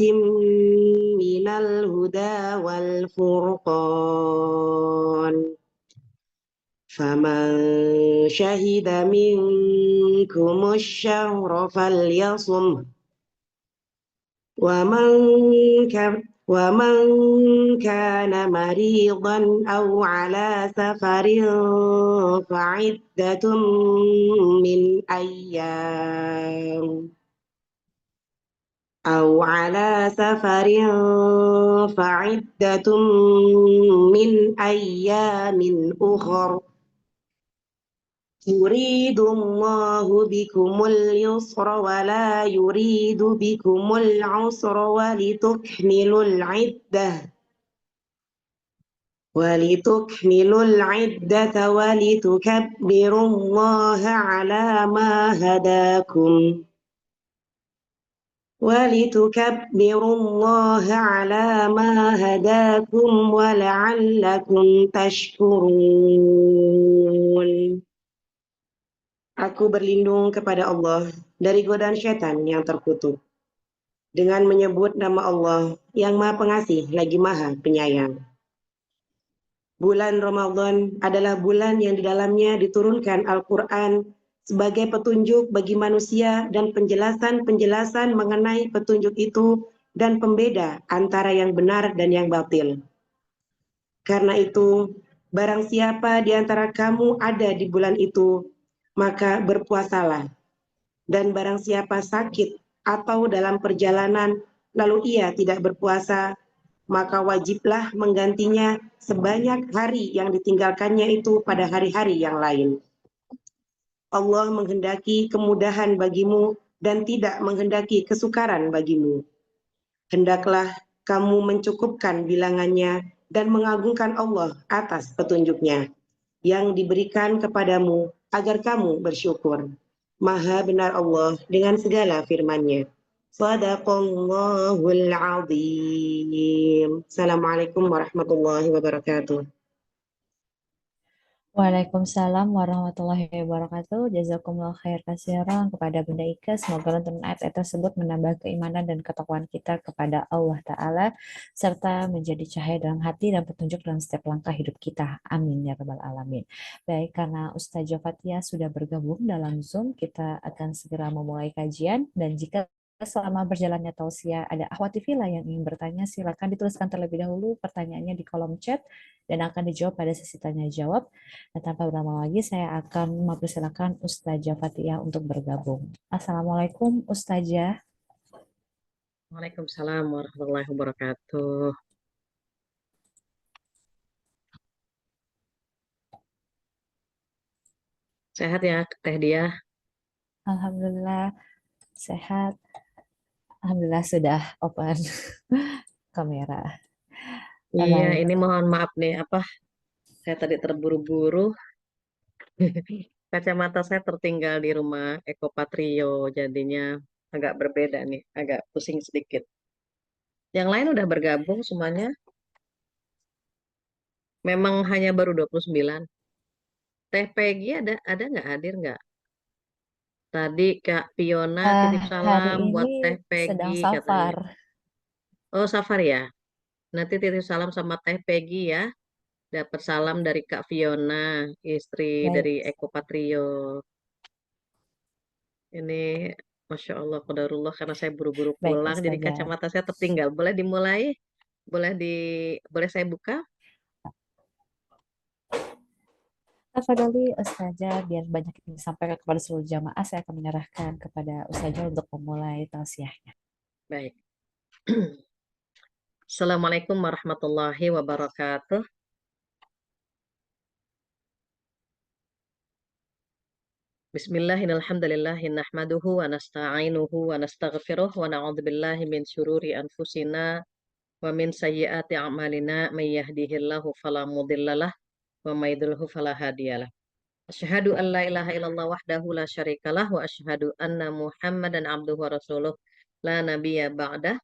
من الهدى والفرقان فمن شهد منكم الشهر فليصم ومن كان مريضا أو على سفر فعدة من أيام أو على سفر فعدة من أيام أخر يريد الله بكم اليسر ولا يريد بكم العسر ولتكملوا العدة ولتكبروا الله على ما هداكم ولعلكم تشكرون. Aku berlindung kepada Allah dari godaan syaitan yang terkutuk dengan menyebut nama Allah yang Maha Pengasih lagi Maha Penyayang. Bulan Ramadan adalah bulan yang di dalamnya diturunkan Al-Quran sebagai petunjuk bagi manusia dan penjelasan-penjelasan mengenai petunjuk itu dan pembeda antara yang benar dan yang batil. Karena itu, barang siapa di antara kamu ada di bulan itu, maka berpuasalah. Dan barang siapa sakit atau dalam perjalanan, lalu ia tidak berpuasa, maka wajiblah menggantinya sebanyak hari yang ditinggalkannya itu pada hari-hari yang lain. Allah menghendaki kemudahan bagimu dan tidak menghendaki kesukaran bagimu. Hendaklah kamu mencukupkan bilangannya dan mengagungkan Allah atas petunjuknya yang diberikan kepadamu agar kamu bersyukur. Maha benar Allah dengan segala firman-Nya. Shadaqallahul azim. Assalamualaikum warahmatullahi wabarakatuh. Waalaikumsalam warahmatullahi wabarakatuh. Jazakumullah khair kasiran kepada Bunda Ika. Semoga lantunan ayat tersebut menambah keimanan dan ketakwaan kita kepada Allah Ta'ala, serta menjadi cahaya dalam hati dan petunjuk dalam setiap langkah hidup kita. Amin ya rabbal alamin. Baik, karena Ustazah Fatia sudah bergabung dalam Zoom, kita akan segera memulai kajian. Dan jika selama berjalannya tausiah ada akhwat Fila yang ingin bertanya, silakan dituliskan terlebih dahulu pertanyaannya di kolom chat dan akan dijawab pada sesi tanya jawab. Dan tanpa berlama lagi, saya akan mempersilakan Ustazah Fatia untuk bergabung. Assalamualaikum Ustazah. Waalaikumsalam warahmatullahi wabarakatuh. Sehat ya Teh Dia? Alhamdulillah sehat. Alhamdulillah sudah open kamera. Iya, ini mohon maaf nih, saya tadi terburu-buru. Kacamata saya tertinggal di rumah Eko Patrio, jadinya agak berbeda nih, agak pusing sedikit. Yang lain udah bergabung semuanya. Memang hanya baru 29. Teh Peggy ada nggak, hadir nggak? Tadi Kak Fiona titip Hari salam buat Teh ini sedang Peggy safar. katanya. Oh, safar ya? Nanti titip salam sama Teh Peggy ya. Dapat salam dari Kak Fiona, istri Baik. dari Eko Patrio. Ini Masya Allah, qadarullah, karena saya buru-buru Baik, pulang, jadi Ustazah. kacamata saya tertinggal. Boleh dimulai? Boleh saya buka? Tafadhali Ustazah, biar banyak yang disampaikan kepada seluruh jamaah, saya akan menyerahkan kepada Ustazah untuk memulai tausiahnya. Baik. Assalamualaikum warahmatullahi wabarakatuh. Bismillahirrahmanirrahim. Nahmaduhu wa nasta'inuhu wa nastaghfiruh wa na'udzubillahi min syururi anfusina wa min sayyiati a'malina may yahdihillahu fala mudhillalah wa may yudhlilhu fala hadiyalah. Asyhadu an la ilaha illallah wahdahu la syarikalah wa asyhadu anna Muhammadan abduhu wa rasuluh la nabiyya ba'dah.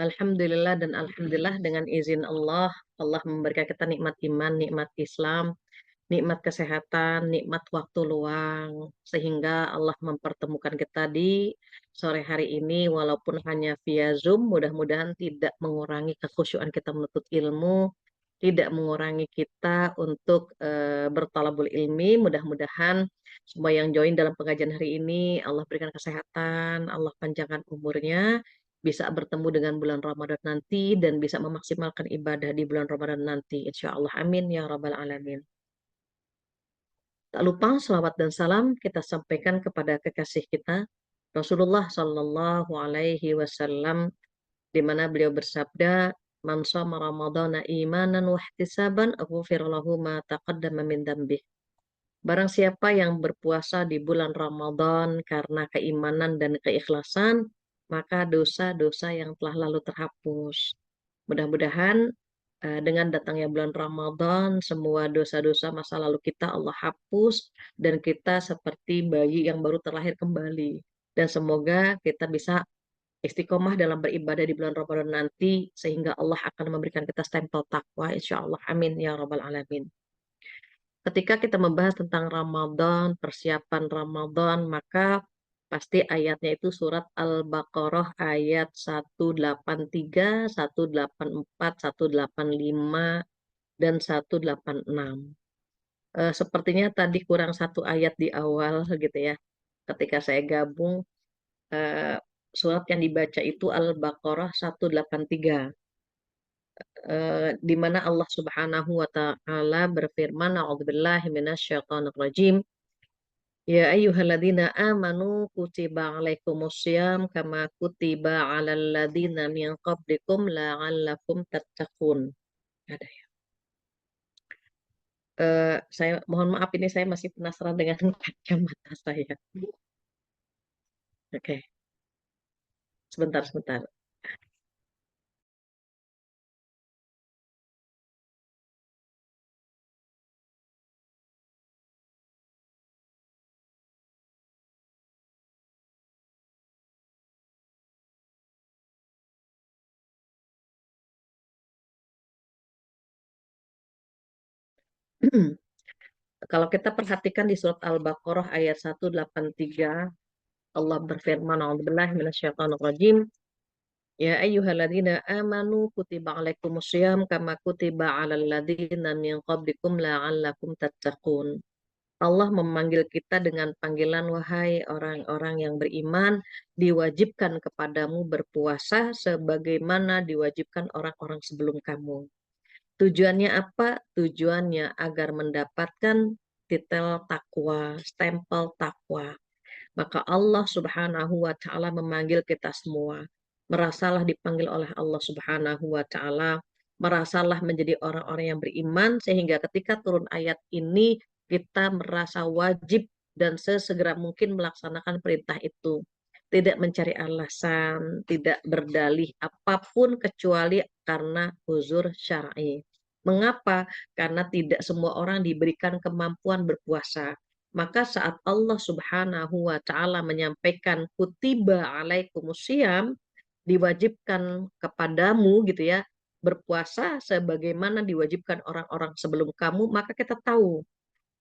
Alhamdulillah dan alhamdulillah dengan izin Allah, Allah memberikan kita nikmat iman, nikmat Islam, nikmat kesehatan, nikmat waktu luang, sehingga Allah mempertemukan kita di sore hari ini walaupun hanya via Zoom. Mudah-mudahan tidak mengurangi kekhusyuan kita menuntut ilmu, tidak mengurangi kita untuk bertalabul ilmi. Mudah-mudahan semua yang join dalam pengajian hari ini Allah berikan kesehatan, Allah panjangkan umurnya, bisa bertemu dengan bulan Ramadan nanti dan bisa memaksimalkan ibadah di bulan Ramadan nanti. Insya Allah, amin ya rabbal alamin. Tak lupa selawat dan salam kita sampaikan kepada kekasih kita Rasulullah Shallallahu Alaihi Wasallam, di mana beliau bersabda, "Man shoma Ramadhana imanan wa ihtisaban ghufira lahu ma taqaddama min dhanbih." Barang siapa yang berpuasa di bulan Ramadan karena keimanan dan keikhlasan, maka dosa-dosa yang telah lalu terhapus. Mudah-mudahan dengan datangnya bulan Ramadan, semua dosa-dosa masa lalu kita Allah hapus dan kita seperti bayi yang baru terlahir kembali. Dan semoga kita bisa istiqomah dalam beribadah di bulan Ramadan nanti sehingga Allah akan memberikan kita stempel takwa insya Allah. Amin ya rabbal alamin. Ketika kita membahas tentang Ramadan, persiapan Ramadan, maka pasti ayatnya itu surat Al-Baqarah ayat 183, 184, 185, dan 186. Sepertinya tadi kurang satu ayat di awal gitu ya. Ketika saya gabung, surat yang dibaca itu Al-Baqarah 183. Di mana Allah Subhanahu wa taala berfirman, a'udzubillahi minasyaitonir rajim. Ya ayyuhalladzina amanu kutiba alaikumusiyam kama kutiba alal ladzina min qablikum la'allakum tattaqun. Ada ya. Saya mohon maaf ini saya masih penasaran dengan kacamata saya. Oke. Sebentar. Kalau kita perhatikan di surat Al-Baqarah ayat 183, Allah berfirman, a'udzubillahi minasyaitonirrajim. Ya ayyuhalladzina amanu kutiba alaikumusiyam kama kutiba alal ladzina min qablikum la'allakum tattaqun. Allah memanggil kita dengan panggilan wahai orang-orang yang beriman, diwajibkan kepadamu berpuasa sebagaimana diwajibkan orang-orang sebelum kamu. Tujuannya apa? Tujuannya agar mendapatkan titel takwa, stempel takwa. Maka Allah Subhanahu wa taala memanggil kita semua. Merasalah dipanggil oleh Allah Subhanahu wa taala, merasalah menjadi orang-orang yang beriman sehingga ketika turun ayat ini kita merasa wajib dan sesegera mungkin melaksanakan perintah itu. Tidak mencari alasan, tidak berdalih apapun kecuali karena uzur syar'i. Mengapa? Karena tidak semua orang diberikan kemampuan berpuasa. Maka saat Allah Subhanahu wa taala menyampaikan kutiba alaikumusiyam, diwajibkan kepadamu gitu ya, berpuasa sebagaimana diwajibkan orang-orang sebelum kamu, maka kita tahu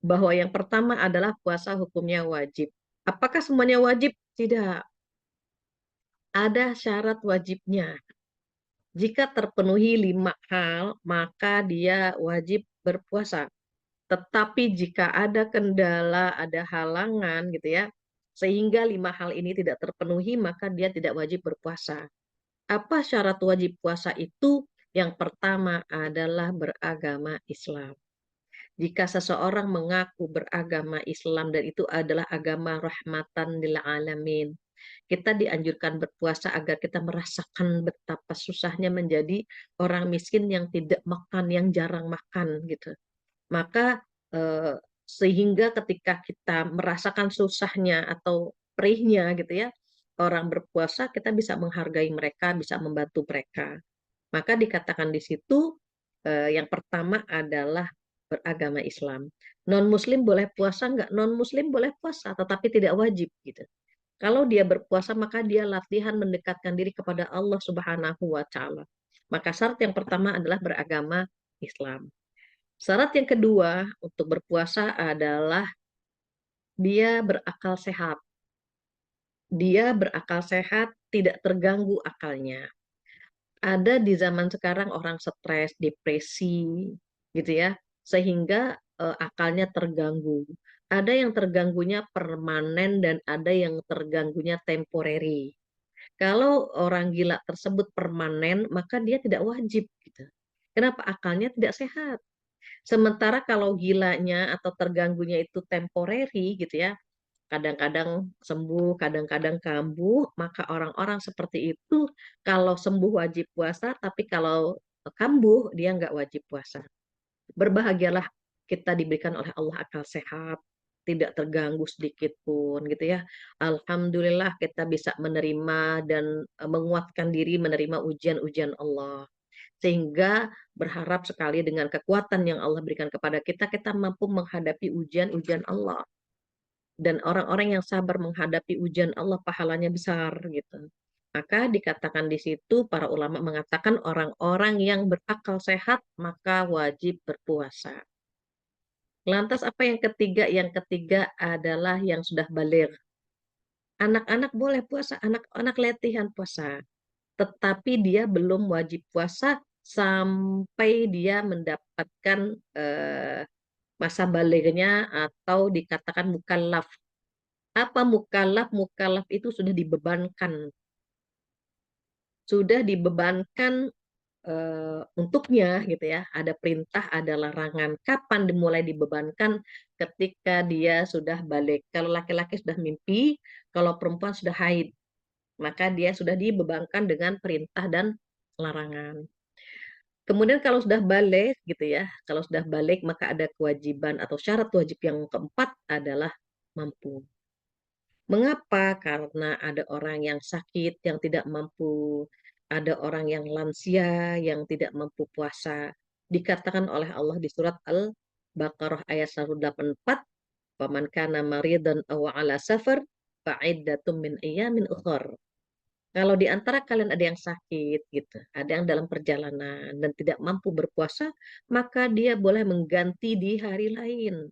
bahwa yang pertama adalah puasa hukumnya wajib. Apakah semuanya wajib? Tidak. Ada syarat wajibnya. Jika terpenuhi 5 hal, maka dia wajib berpuasa. Tetapi jika ada kendala, ada halangan gitu ya, sehingga 5 hal ini tidak terpenuhi, maka dia tidak wajib berpuasa. Apa syarat wajib puasa itu? Yang pertama adalah beragama Islam. Jika seseorang mengaku beragama Islam dan itu adalah agama rahmatan lil alamin, kita dianjurkan berpuasa agar kita merasakan betapa susahnya menjadi orang miskin yang tidak makan, yang jarang makan gitu. Maka sehingga ketika kita merasakan susahnya atau perihnya gitu ya, orang berpuasa kita bisa menghargai mereka, bisa membantu mereka. Maka dikatakan di situ yang pertama adalah beragama Islam. Non-Muslim boleh puasa nggak? Non-Muslim boleh puasa, tetapi tidak wajib gitu. Kalau dia berpuasa maka dia latihan mendekatkan diri kepada Allah Subhanahu wa taala. Maka syarat yang pertama adalah beragama Islam. Syarat yang kedua untuk berpuasa adalah dia berakal sehat. Dia berakal sehat, tidak terganggu akalnya. Ada di zaman sekarang orang stres, depresi, gitu ya, sehingga akalnya terganggu. Ada yang terganggunya permanen dan ada yang terganggunya temporary. Kalau orang gila tersebut permanen, maka dia tidak wajib. Gitu. Kenapa? Akalnya tidak sehat. Sementara kalau gilanya atau terganggunya itu temporary, gitu ya, kadang-kadang sembuh, kadang-kadang kambuh, maka orang-orang seperti itu kalau sembuh wajib puasa, tapi kalau kambuh dia nggak wajib puasa. Berbahagialah kita diberikan oleh Allah akal sehat, tidak terganggu sedikit pun gitu ya. Alhamdulillah kita bisa menerima dan menguatkan diri menerima ujian-ujian Allah. Sehingga berharap sekali dengan kekuatan yang Allah berikan kepada kita, kita mampu menghadapi ujian-ujian Allah. Dan orang-orang yang sabar menghadapi ujian Allah pahalanya besar gitu. Maka dikatakan di situ para ulama mengatakan orang-orang yang berakal sehat maka wajib berpuasa. Lantas apa yang ketiga? Yang ketiga adalah yang sudah baligh. Anak-anak boleh puasa, anak-anak latihan puasa. Tetapi dia belum wajib puasa sampai dia mendapatkan masa balighnya atau dikatakan mukallaf. Apa mukallaf? Mukallaf itu sudah dibebankan. Sudah dibebankan untuknya gitu ya. Ada perintah, ada larangan. Kapan dimulai dibebankan? Ketika dia sudah balik. Kalau laki-laki sudah mimpi, kalau perempuan sudah haid. Maka dia sudah dibebankan dengan perintah dan larangan. Kemudian kalau sudah balik gitu ya, kalau sudah balik maka ada kewajiban atau syarat wajib yang keempat adalah mampu. Mengapa? Karena ada orang yang sakit yang tidak mampu, ada orang yang lansia yang tidak mampu puasa. Dikatakan oleh Allah di surat Al-Baqarah ayat 184, "Faman kana maridan aw 'ala safar fa'iddatum min ayyamin ukhra." Kalau di antara kalian ada yang sakit gitu, ada yang dalam perjalanan dan tidak mampu berpuasa, maka dia boleh mengganti di hari lain.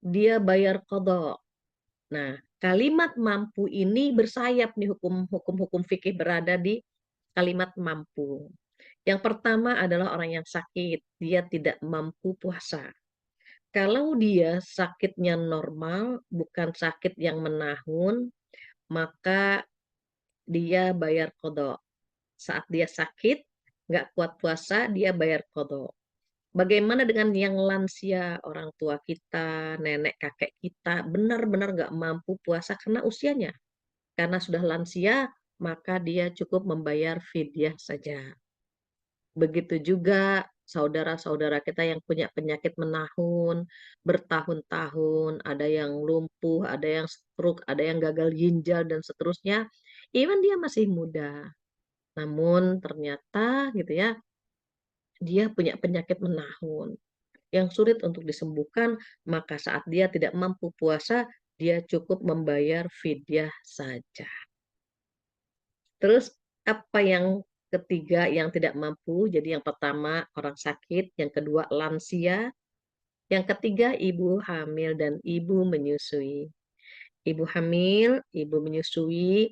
Dia bayar qadha. Nah, kalimat mampu ini bersayap nih hukum-hukum fikih berada di kalimat mampu. Yang pertama adalah orang yang sakit, dia tidak mampu puasa. Kalau dia sakitnya normal, bukan sakit yang menahun, maka dia bayar qadha. Saat dia sakit, nggak kuat puasa, dia bayar qadha. Bagaimana dengan yang lansia, orang tua kita, nenek kakek kita, benar-benar nggak mampu puasa karena usianya. Karena sudah lansia, maka dia cukup membayar fidyah saja. Begitu juga saudara-saudara kita yang punya penyakit menahun, bertahun-tahun, ada yang lumpuh, ada yang stroke, ada yang gagal ginjal, dan seterusnya. Even dia masih muda. Namun ternyata gitu ya, dia punya penyakit menahun yang sulit untuk disembuhkan, maka saat dia tidak mampu puasa, dia cukup membayar fidyah saja. Terus apa yang ketiga yang tidak mampu? Jadi yang pertama orang sakit, yang kedua lansia, yang ketiga ibu hamil dan ibu menyusui. Ibu hamil, ibu menyusui,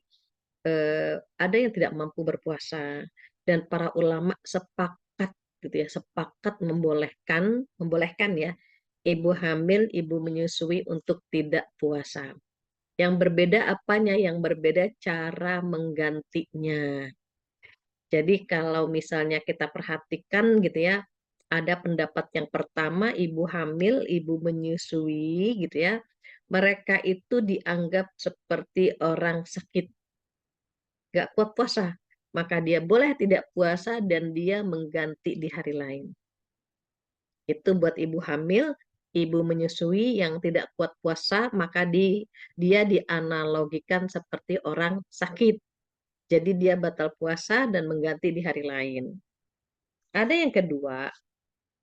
ada yang tidak mampu berpuasa dan para ulama sepakat gitu ya, sepakat membolehkan ya ibu hamil, ibu menyusui untuk tidak puasa. Yang berbeda apanya? Yang berbeda cara menggantinya. Jadi kalau misalnya kita perhatikan gitu ya, ada pendapat yang pertama ibu hamil, ibu menyusui gitu ya, mereka itu dianggap seperti orang sakit, nggak kuat puasa, maka dia boleh tidak puasa dan dia mengganti di hari lain. Itu buat ibu hamil, ibu menyusui yang tidak kuat puasa, maka dia dianalogikan seperti orang sakit. Jadi dia batal puasa dan mengganti di hari lain. Ada yang kedua.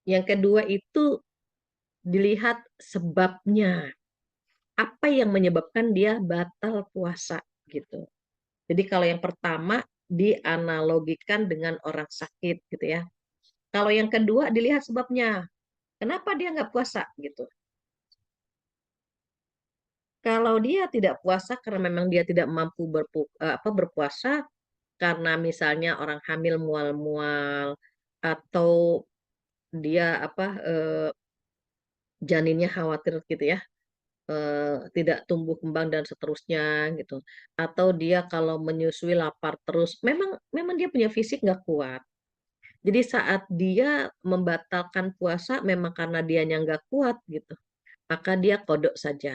Yang kedua itu dilihat sebabnya. Apa yang menyebabkan dia batal puasa gitu. Jadi kalau yang pertama dianalogikan dengan orang sakit gitu ya. Kalau yang kedua dilihat sebabnya. Kenapa dia nggak puasa gitu. Kalau dia tidak puasa karena memang dia tidak mampu berpuasa karena misalnya orang hamil mual-mual atau dia janinnya khawatir gitu ya, tidak tumbuh kembang dan seterusnya gitu, atau dia kalau menyusui lapar terus, memang dia punya fisik nggak kuat. Jadi saat dia membatalkan puasa memang karena dianya nggak kuat gitu, maka dia kodok saja.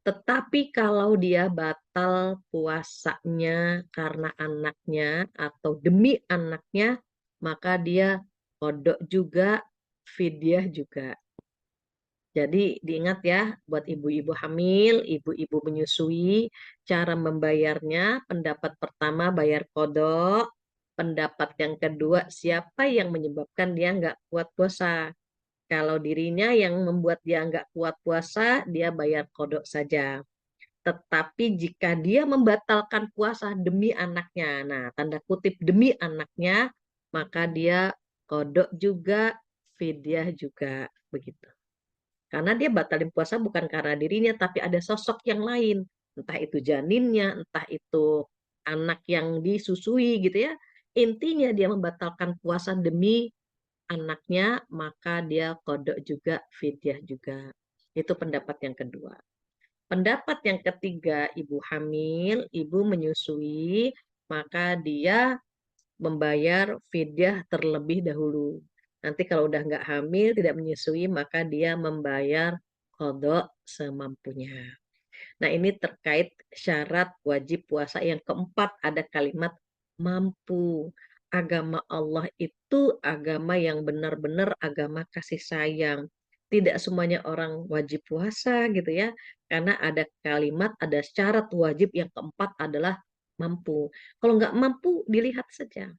Tetapi kalau dia batal puasanya karena anaknya atau demi anaknya, maka dia kodok juga, fidyah juga. Jadi diingat ya, buat ibu-ibu hamil, ibu-ibu menyusui, cara membayarnya, pendapat pertama bayar kodok, pendapat yang kedua siapa yang menyebabkan dia nggak kuat puasa. Kalau dirinya yang membuat dia nggak kuat puasa, dia bayar kodok saja. Tetapi jika dia membatalkan puasa demi anaknya, nah tanda kutip demi anaknya, maka dia kodok juga, fidyah juga, begitu. Karena dia batalin puasa bukan karena dirinya, tapi ada sosok yang lain. Entah itu janinnya, entah itu anak yang disusui gitu ya. Intinya dia membatalkan puasa demi anaknya, maka dia kodok juga, fidyah juga. Itu pendapat yang kedua. Pendapat yang ketiga, ibu hamil, ibu menyusui, maka dia membayar fidyah terlebih dahulu. Nanti kalau udah nggak hamil, tidak menyusui, maka dia membayar kodok semampunya. Nah, ini terkait syarat wajib puasa yang keempat, ada kalimat mampu. Agama Allah itu agama yang benar-benar agama kasih sayang. Tidak semuanya orang wajib puasa gitu ya, karena ada kalimat, ada syarat wajib yang keempat adalah mampu. Kalau nggak mampu, dilihat saja.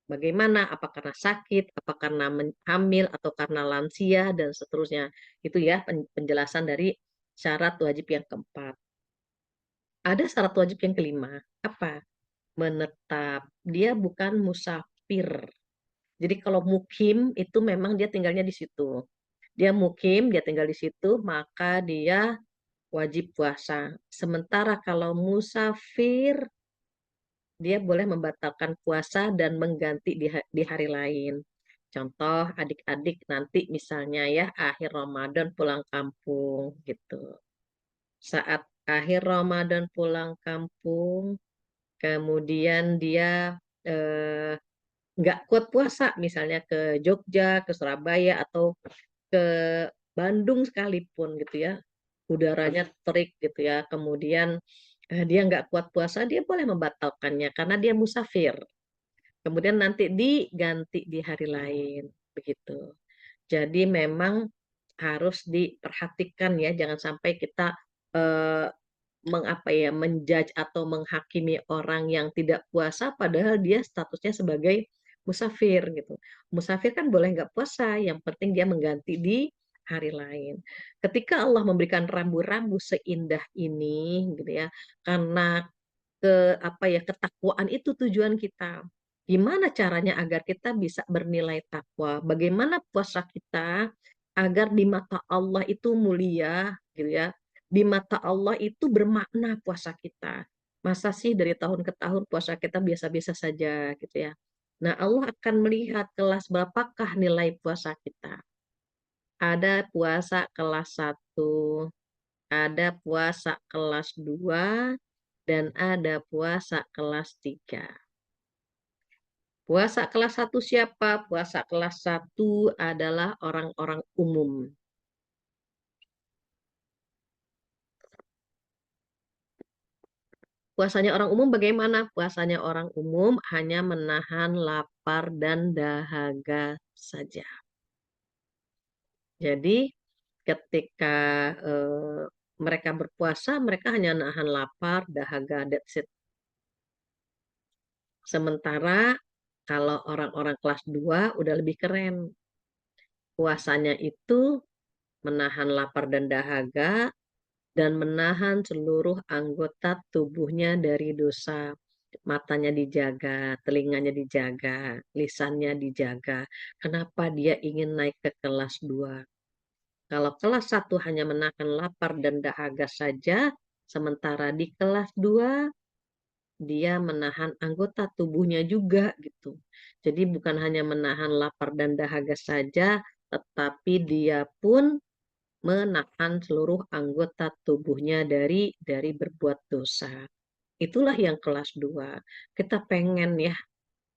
Bagaimana, apa karena sakit, apa karena hamil, atau karena lansia, dan seterusnya. Itu ya penjelasan dari syarat wajib yang keempat. Ada syarat wajib yang kelima. Apa? Menetap. Dia bukan musafir. Jadi kalau mukim itu memang dia tinggalnya di situ. Dia mukim, dia tinggal di situ, maka dia wajib puasa. Sementara kalau musafir, dia boleh membatalkan puasa dan mengganti di hari lain. Contoh adik-adik nanti misalnya ya akhir Ramadan pulang kampung gitu. Saat akhir Ramadan pulang kampung, kemudian dia nggak kuat puasa, misalnya ke Jogja, ke Surabaya, atau ke Bandung sekalipun gitu ya, udaranya terik gitu ya, kemudian dia nggak kuat puasa, dia boleh membatalkannya karena dia musafir. Kemudian nanti diganti di hari lain, begitu. Jadi memang harus diperhatikan ya, jangan sampai kita eh, menjudge atau menghakimi orang yang tidak puasa padahal dia statusnya sebagai musafir gitu. Musafir kan boleh nggak puasa, yang penting dia mengganti di hari lain. Ketika Allah memberikan rambu-rambu seindah ini gitu ya, karena ketakwaan itu tujuan kita. Gimana caranya agar kita bisa bernilai takwa? Bagaimana puasa kita agar di mata Allah itu mulia gitu ya, di mata Allah itu bermakna puasa kita. Masa sih dari tahun ke tahun puasa kita biasa-biasa saja gitu ya. Nah, Allah akan melihat kelas berapakah nilai puasa kita. Ada puasa kelas 1, ada puasa kelas 2, dan ada puasa kelas 3. Puasa kelas 1 siapa? Puasa kelas 1 adalah orang-orang umum. Puasanya orang umum bagaimana? Puasanya orang umum hanya menahan lapar dan dahaga saja. Jadi ketika mereka berpuasa, mereka hanya nahan lapar, dahaga, that's it. Sementara kalau orang-orang kelas 2 udah lebih keren. Puasanya itu menahan lapar dan dahaga, dan menahan seluruh anggota tubuhnya dari dosa. Matanya dijaga, telinganya dijaga, lisannya dijaga. Kenapa dia ingin naik ke kelas 2? Kalau kelas 1 hanya menahan lapar dan dahaga saja, sementara di kelas 2 dia menahan anggota tubuhnya juga gitu. Jadi bukan hanya menahan lapar dan dahaga saja, tetapi dia pun menahan seluruh anggota tubuhnya dari berbuat dosa. Itulah yang kelas 2. Kita pengen ya,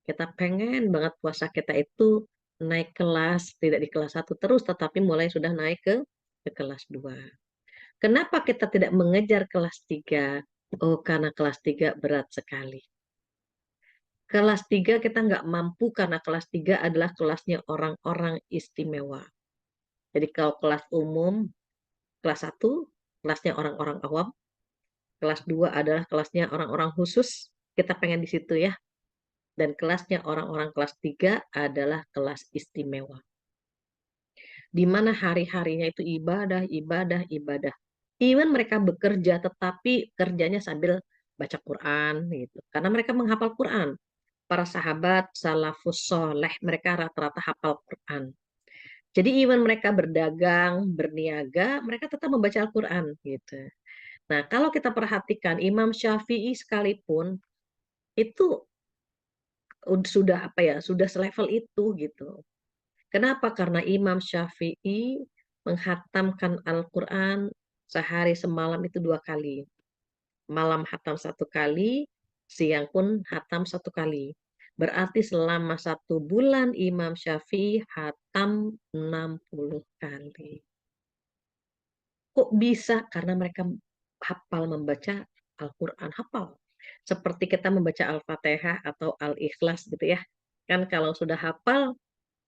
kita pengen banget puasa kita itu naik kelas, tidak di kelas 1 terus, tetapi mulai sudah naik ke kelas 2. Kenapa kita tidak mengejar kelas 3? Oh, karena kelas 3 berat sekali. Kelas 3 kita nggak mampu karena kelas 3 adalah kelasnya orang-orang istimewa. Jadi kalau kelas umum, kelas 1 kelasnya orang-orang awam, kelas 2 adalah kelasnya orang-orang khusus, kita pengen di situ ya. Dan kelasnya orang-orang kelas 3 adalah kelas istimewa. Di mana hari-harinya itu ibadah, ibadah, ibadah. Even mereka bekerja, tetapi kerjanya sambil baca Quran gitu. Karena mereka menghafal Quran. Para sahabat salafus soleh, mereka rata-rata hafal Quran. Jadi even mereka berdagang, berniaga, mereka tetap membaca Al-Quran gitu. Nah, kalau kita perhatikan Imam Syafi'i sekalipun itu sudah apa ya, sudah selevel itu gitu. Kenapa? Karena Imam Syafi'i menghatamkan Al-Quran sehari semalam itu 2 kali. Malam hatam 1 kali, siang pun hatam 1 kali. Berarti selama 1 bulan Imam Syafi'i hatam 60 kali. Kok bisa? Karena mereka hafal membaca Al-Quran, hafal. Seperti kita membaca Al-Fatihah atau Al-Ikhlas gitu ya. Kan kalau sudah hafal,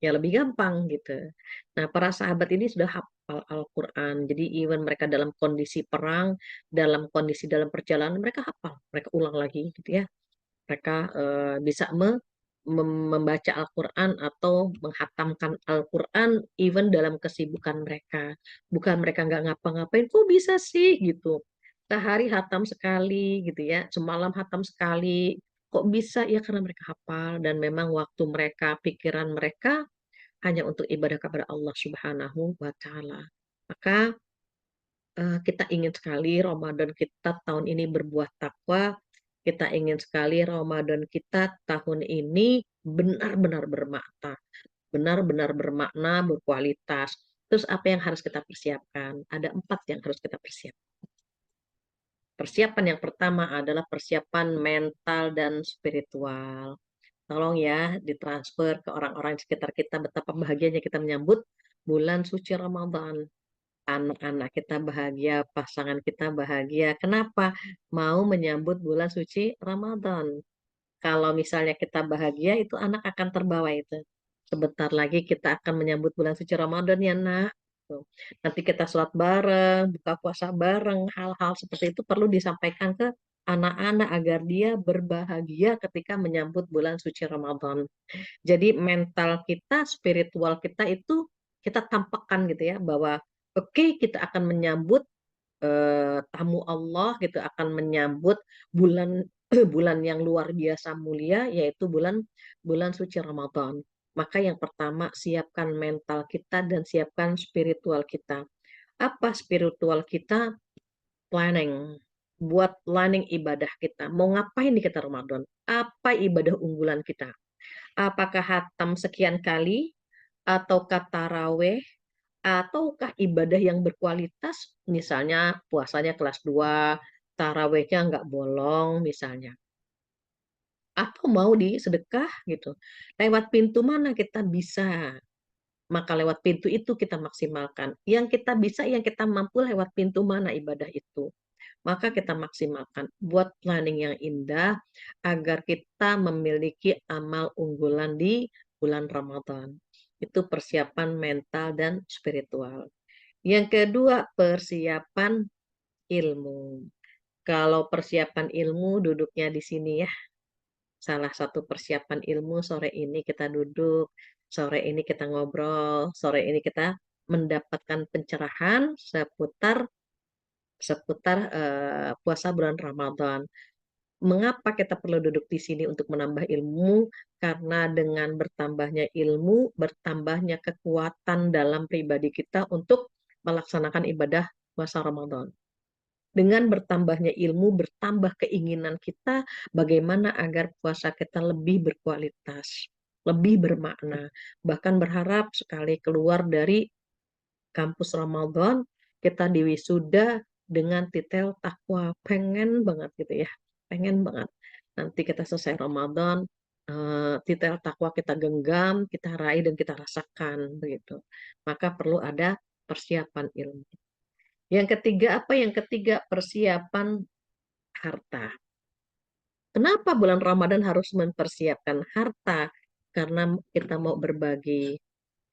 ya lebih gampang gitu. Nah, para sahabat ini sudah hafal Al-Quran. Jadi even mereka dalam kondisi perang, dalam kondisi dalam perjalanan, mereka hafal. Mereka ulang lagi gitu ya. Mereka bisa membaca Al-Quran atau menghatamkan Al-Quran even dalam kesibukan mereka. Bukan mereka nggak ngapa-ngapain, kok bisa sih gitu. Sehari hatam sekali gitu ya, semalam hatam sekali. Kok bisa? Ya karena mereka hafal dan memang waktu mereka, pikiran mereka hanya untuk ibadah kepada Allah Subhanahu wa Ta'ala. Maka kita ingin sekali Ramadan kita tahun ini berbuah takwa. Kita ingin sekali Ramadan kita tahun ini benar-benar bermakna, benar-benar bermakna, berkualitas. Terus apa yang harus kita persiapkan? Ada 4 yang harus kita persiapkan. Persiapan yang pertama adalah persiapan mental dan spiritual. Tolong ya ditransfer ke orang-orang di sekitar kita betapa bahagianya kita menyambut bulan suci Ramadan. Anak-anak kita bahagia, pasangan kita bahagia. Kenapa? Mau menyambut bulan suci Ramadan. Kalau misalnya kita bahagia, itu anak akan terbawa itu. Sebentar lagi kita akan menyambut bulan suci Ramadan ya nak. Tuh. Nanti kita sholat bareng, buka puasa bareng, hal-hal seperti itu perlu disampaikan ke anak-anak agar dia berbahagia ketika menyambut bulan suci Ramadan. Jadi mental kita, spiritual kita itu kita tampakkan gitu ya, bahwa oke, kita akan menyambut tamu Allah gitu, akan menyambut bulan bulan yang luar biasa mulia, yaitu bulan bulan suci Ramadan. Maka yang pertama siapkan mental kita dan siapkan spiritual kita. Apa spiritual kita? Planning. Buat planning ibadah kita. Mau ngapain di kita Ramadan? Apa ibadah unggulan kita? Apakah hatam sekian kali? Ataukah taraweh? Ataukah ibadah yang berkualitas? Misalnya puasanya kelas 2, tarawehnya nggak bolong misalnya. Atau mau di sedekah gitu. Lewat pintu mana kita bisa? Maka lewat pintu itu kita maksimalkan. Yang kita bisa, yang kita mampu lewat pintu mana ibadah itu. Maka kita maksimalkan. Buat planning yang indah agar kita memiliki amal unggulan di bulan Ramadan. Itu persiapan mental dan spiritual. Yang kedua, persiapan ilmu. Kalau persiapan ilmu duduknya di sini ya. Salah satu persiapan ilmu sore ini kita duduk, sore ini kita ngobrol, sore ini kita mendapatkan pencerahan seputar puasa bulan Ramadan. Mengapa kita perlu duduk di sini untuk menambah ilmu? Karena dengan bertambahnya ilmu, bertambahnya kekuatan dalam pribadi kita untuk melaksanakan ibadah puasa Ramadan. Dengan bertambahnya ilmu, bertambah keinginan kita bagaimana agar puasa kita lebih berkualitas, lebih bermakna. Bahkan berharap sekali keluar dari kampus Ramadan, kita diwisuda dengan titel takwa. Pengen banget gitu ya, pengen banget. Nanti kita selesai Ramadan, titel takwa kita genggam, kita raih dan kita rasakan begitu. Maka perlu ada persiapan ilmu. Yang ketiga apa? Yang ketiga persiapan harta. Kenapa bulan Ramadan harus mempersiapkan harta? Karena kita mau berbagi,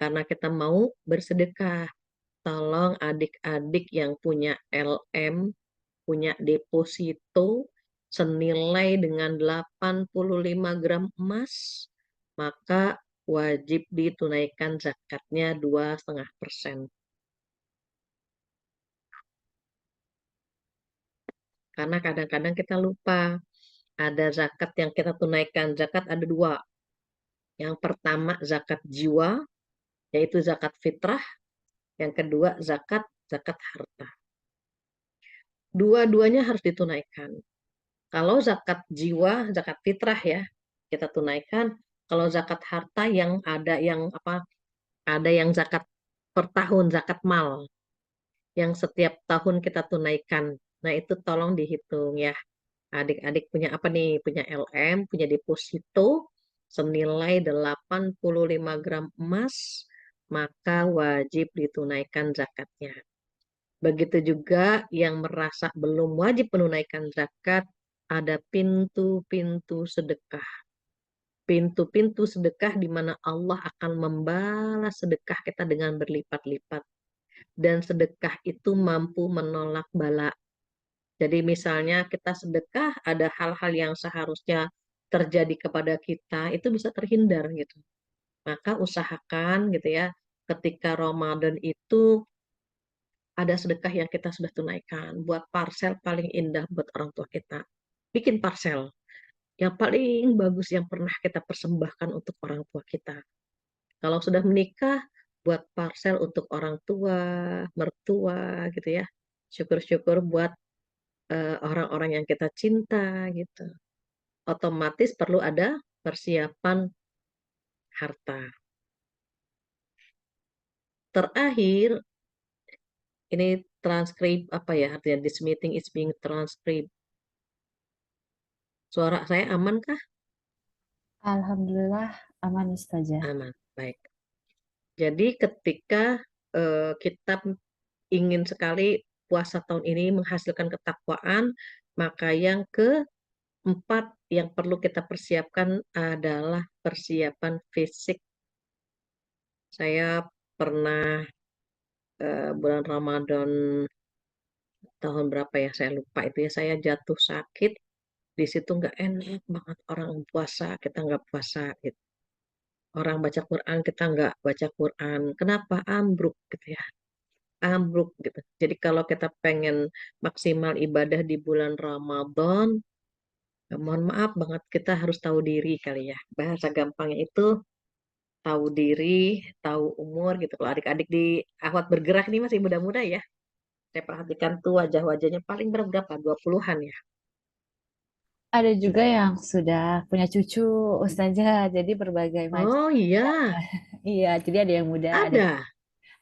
karena kita mau bersedekah, tolong adik-adik yang punya LM, punya deposito senilai dengan 85 gram emas, maka wajib ditunaikan zakatnya 2,5%. Karena kadang-kadang kita lupa, ada zakat yang kita tunaikan. Zakat ada dua. Yang pertama zakat jiwa, yaitu zakat fitrah. Yang kedua zakat harta. Dua-duanya harus ditunaikan. Kalau zakat jiwa, zakat fitrah ya, kita tunaikan. Kalau zakat harta yang ada yang apa? Ada yang zakat per tahun, zakat mal, yang setiap tahun kita tunaikan. Nah, itu tolong dihitung ya. Adik-adik punya apa nih? Punya LM, punya deposito senilai 85 gram emas, maka wajib ditunaikan zakatnya. Begitu juga yang merasa belum wajib menunaikan zakat, ada pintu-pintu sedekah. Pintu-pintu sedekah di mana Allah akan membalas sedekah kita dengan berlipat-lipat. Dan sedekah itu mampu menolak bala. Jadi misalnya kita sedekah, ada hal-hal yang seharusnya terjadi kepada kita, itu bisa terhindar gitu. Maka usahakan gitu ya, ketika Ramadan itu ada sedekah yang kita sudah tunaikan. Buat parcel paling indah buat orang tua kita. Bikin parcel yang paling bagus yang pernah kita persembahkan untuk orang tua kita. Kalau sudah menikah, buat parcel untuk orang tua, mertua gitu ya. Syukur-syukur buat orang-orang yang kita cinta gitu. Otomatis perlu ada persiapan harta. Terakhir, ini transkrip apa ya artinya? This meeting is being transcribed. Suara saya aman kah? Alhamdulillah aman Ustazah. Aman, baik. Jadi ketika kita ingin sekali puasa tahun ini menghasilkan ketakwaan, maka yang keempat yang perlu kita persiapkan adalah persiapan fisik. Saya pernah bulan Ramadan tahun berapa ya, saya lupa itu ya, saya jatuh sakit. Di situ nggak enak banget, orang puasa, kita nggak puasa gitu. Orang baca Quran, kita nggak baca Quran. Kenapa? Ambruk gitu ya. Ambruk gitu. Jadi kalau kita pengen maksimal ibadah di bulan Ramadan, mohon maaf banget, kita harus tahu diri kali ya. Bahasa gampangnya itu tahu diri, tahu umur gitu. Kalau adik-adik di Ahwat Bergerak ini masih muda-muda ya. Saya perhatikan tuh wajah-wajahnya paling berapa? 20-an ya. Ada juga yang sudah punya cucu Ustazah, jadi berbagai macam. Oh iya, Iya, jadi ada yang muda, ada.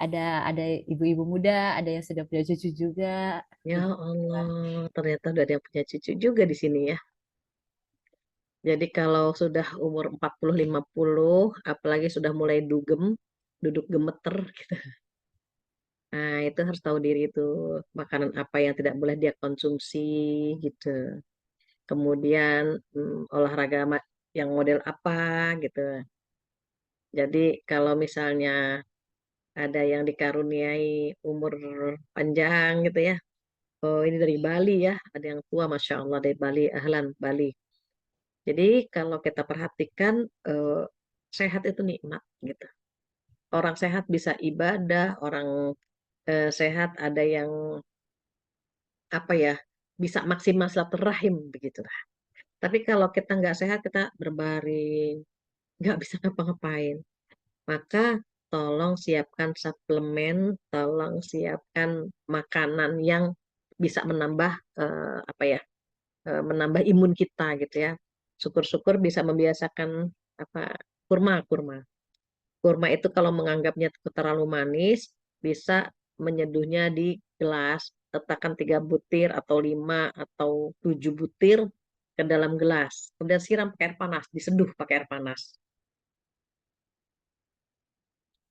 ada ibu-ibu muda, ada yang sudah punya cucu juga. Ya Allah, ternyata udah ada yang punya cucu juga di sini ya. Jadi kalau sudah umur 40-50, apalagi sudah mulai duduk gemeter gitu. Nah, itu harus tahu diri itu makanan apa yang tidak boleh dia konsumsi gitu. Kemudian olahraga yang model apa gitu. Jadi kalau misalnya ada yang dikaruniai umur panjang gitu ya. Oh, ini dari Bali ya, ada yang tua Masya Allah dari Bali, ahlan Bali. Jadi kalau kita perhatikan sehat itu nikmat gitu. Orang sehat bisa ibadah, orang sehat ada yang apa ya, bisa maksimal silaturahim begitu lah. Tapi kalau kita nggak sehat, kita berbaring, nggak bisa ngapa-ngapain. Maka tolong siapkan suplemen, tolong siapkan makanan yang bisa menambah apa ya, menambah imun kita gitu ya. Syukur-syukur bisa membiasakan apa kurma. Kurma itu kalau menganggapnya terlalu manis, bisa menyeduhnya di gelas, letakkan 3 butir atau 5 atau 7 butir ke dalam gelas. Kemudian siram pakai air panas, diseduh pakai air panas.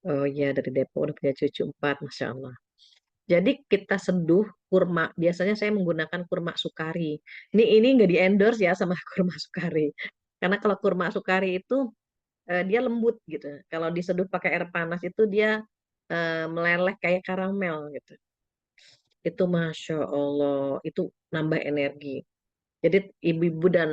Oh iya, dari Depok udah punya cucu 4, Masya Allah. Jadi kita seduh kurma, biasanya saya menggunakan kurma sukari. Ini nggak di endorse ya sama kurma sukari. Karena kalau kurma sukari itu dia lembut gitu. Kalau diseduh pakai air panas itu dia meleleh kayak karamel gitu. Itu Masya Allah, itu nambah energi. Jadi ibu-ibu dan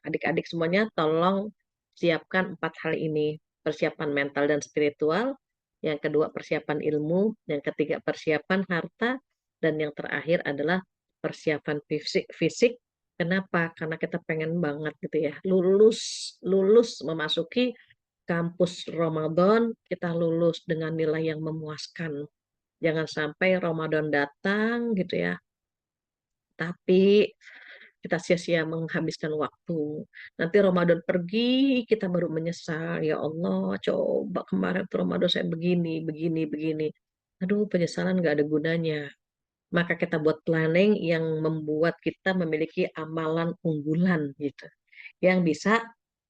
adik-adik semuanya tolong siapkan 4 hal ini. Persiapan mental dan spiritual, yang kedua persiapan ilmu, yang ketiga persiapan harta, dan yang terakhir adalah persiapan fisik. Kenapa? Karena kita pengen banget gitu ya, lulus memasuki kampus Ramadan, kita lulus dengan nilai yang memuaskan. Jangan sampai Ramadan datang gitu ya, tapi kita sia-sia menghabiskan waktu. Nanti Ramadan pergi, kita baru menyesal. Ya Allah, coba kemarin tuh Ramadan saya begini, begini, begini. Aduh, penyesalan gak ada gunanya. Maka kita buat planning yang membuat kita memiliki amalan unggulan gitu. Yang bisa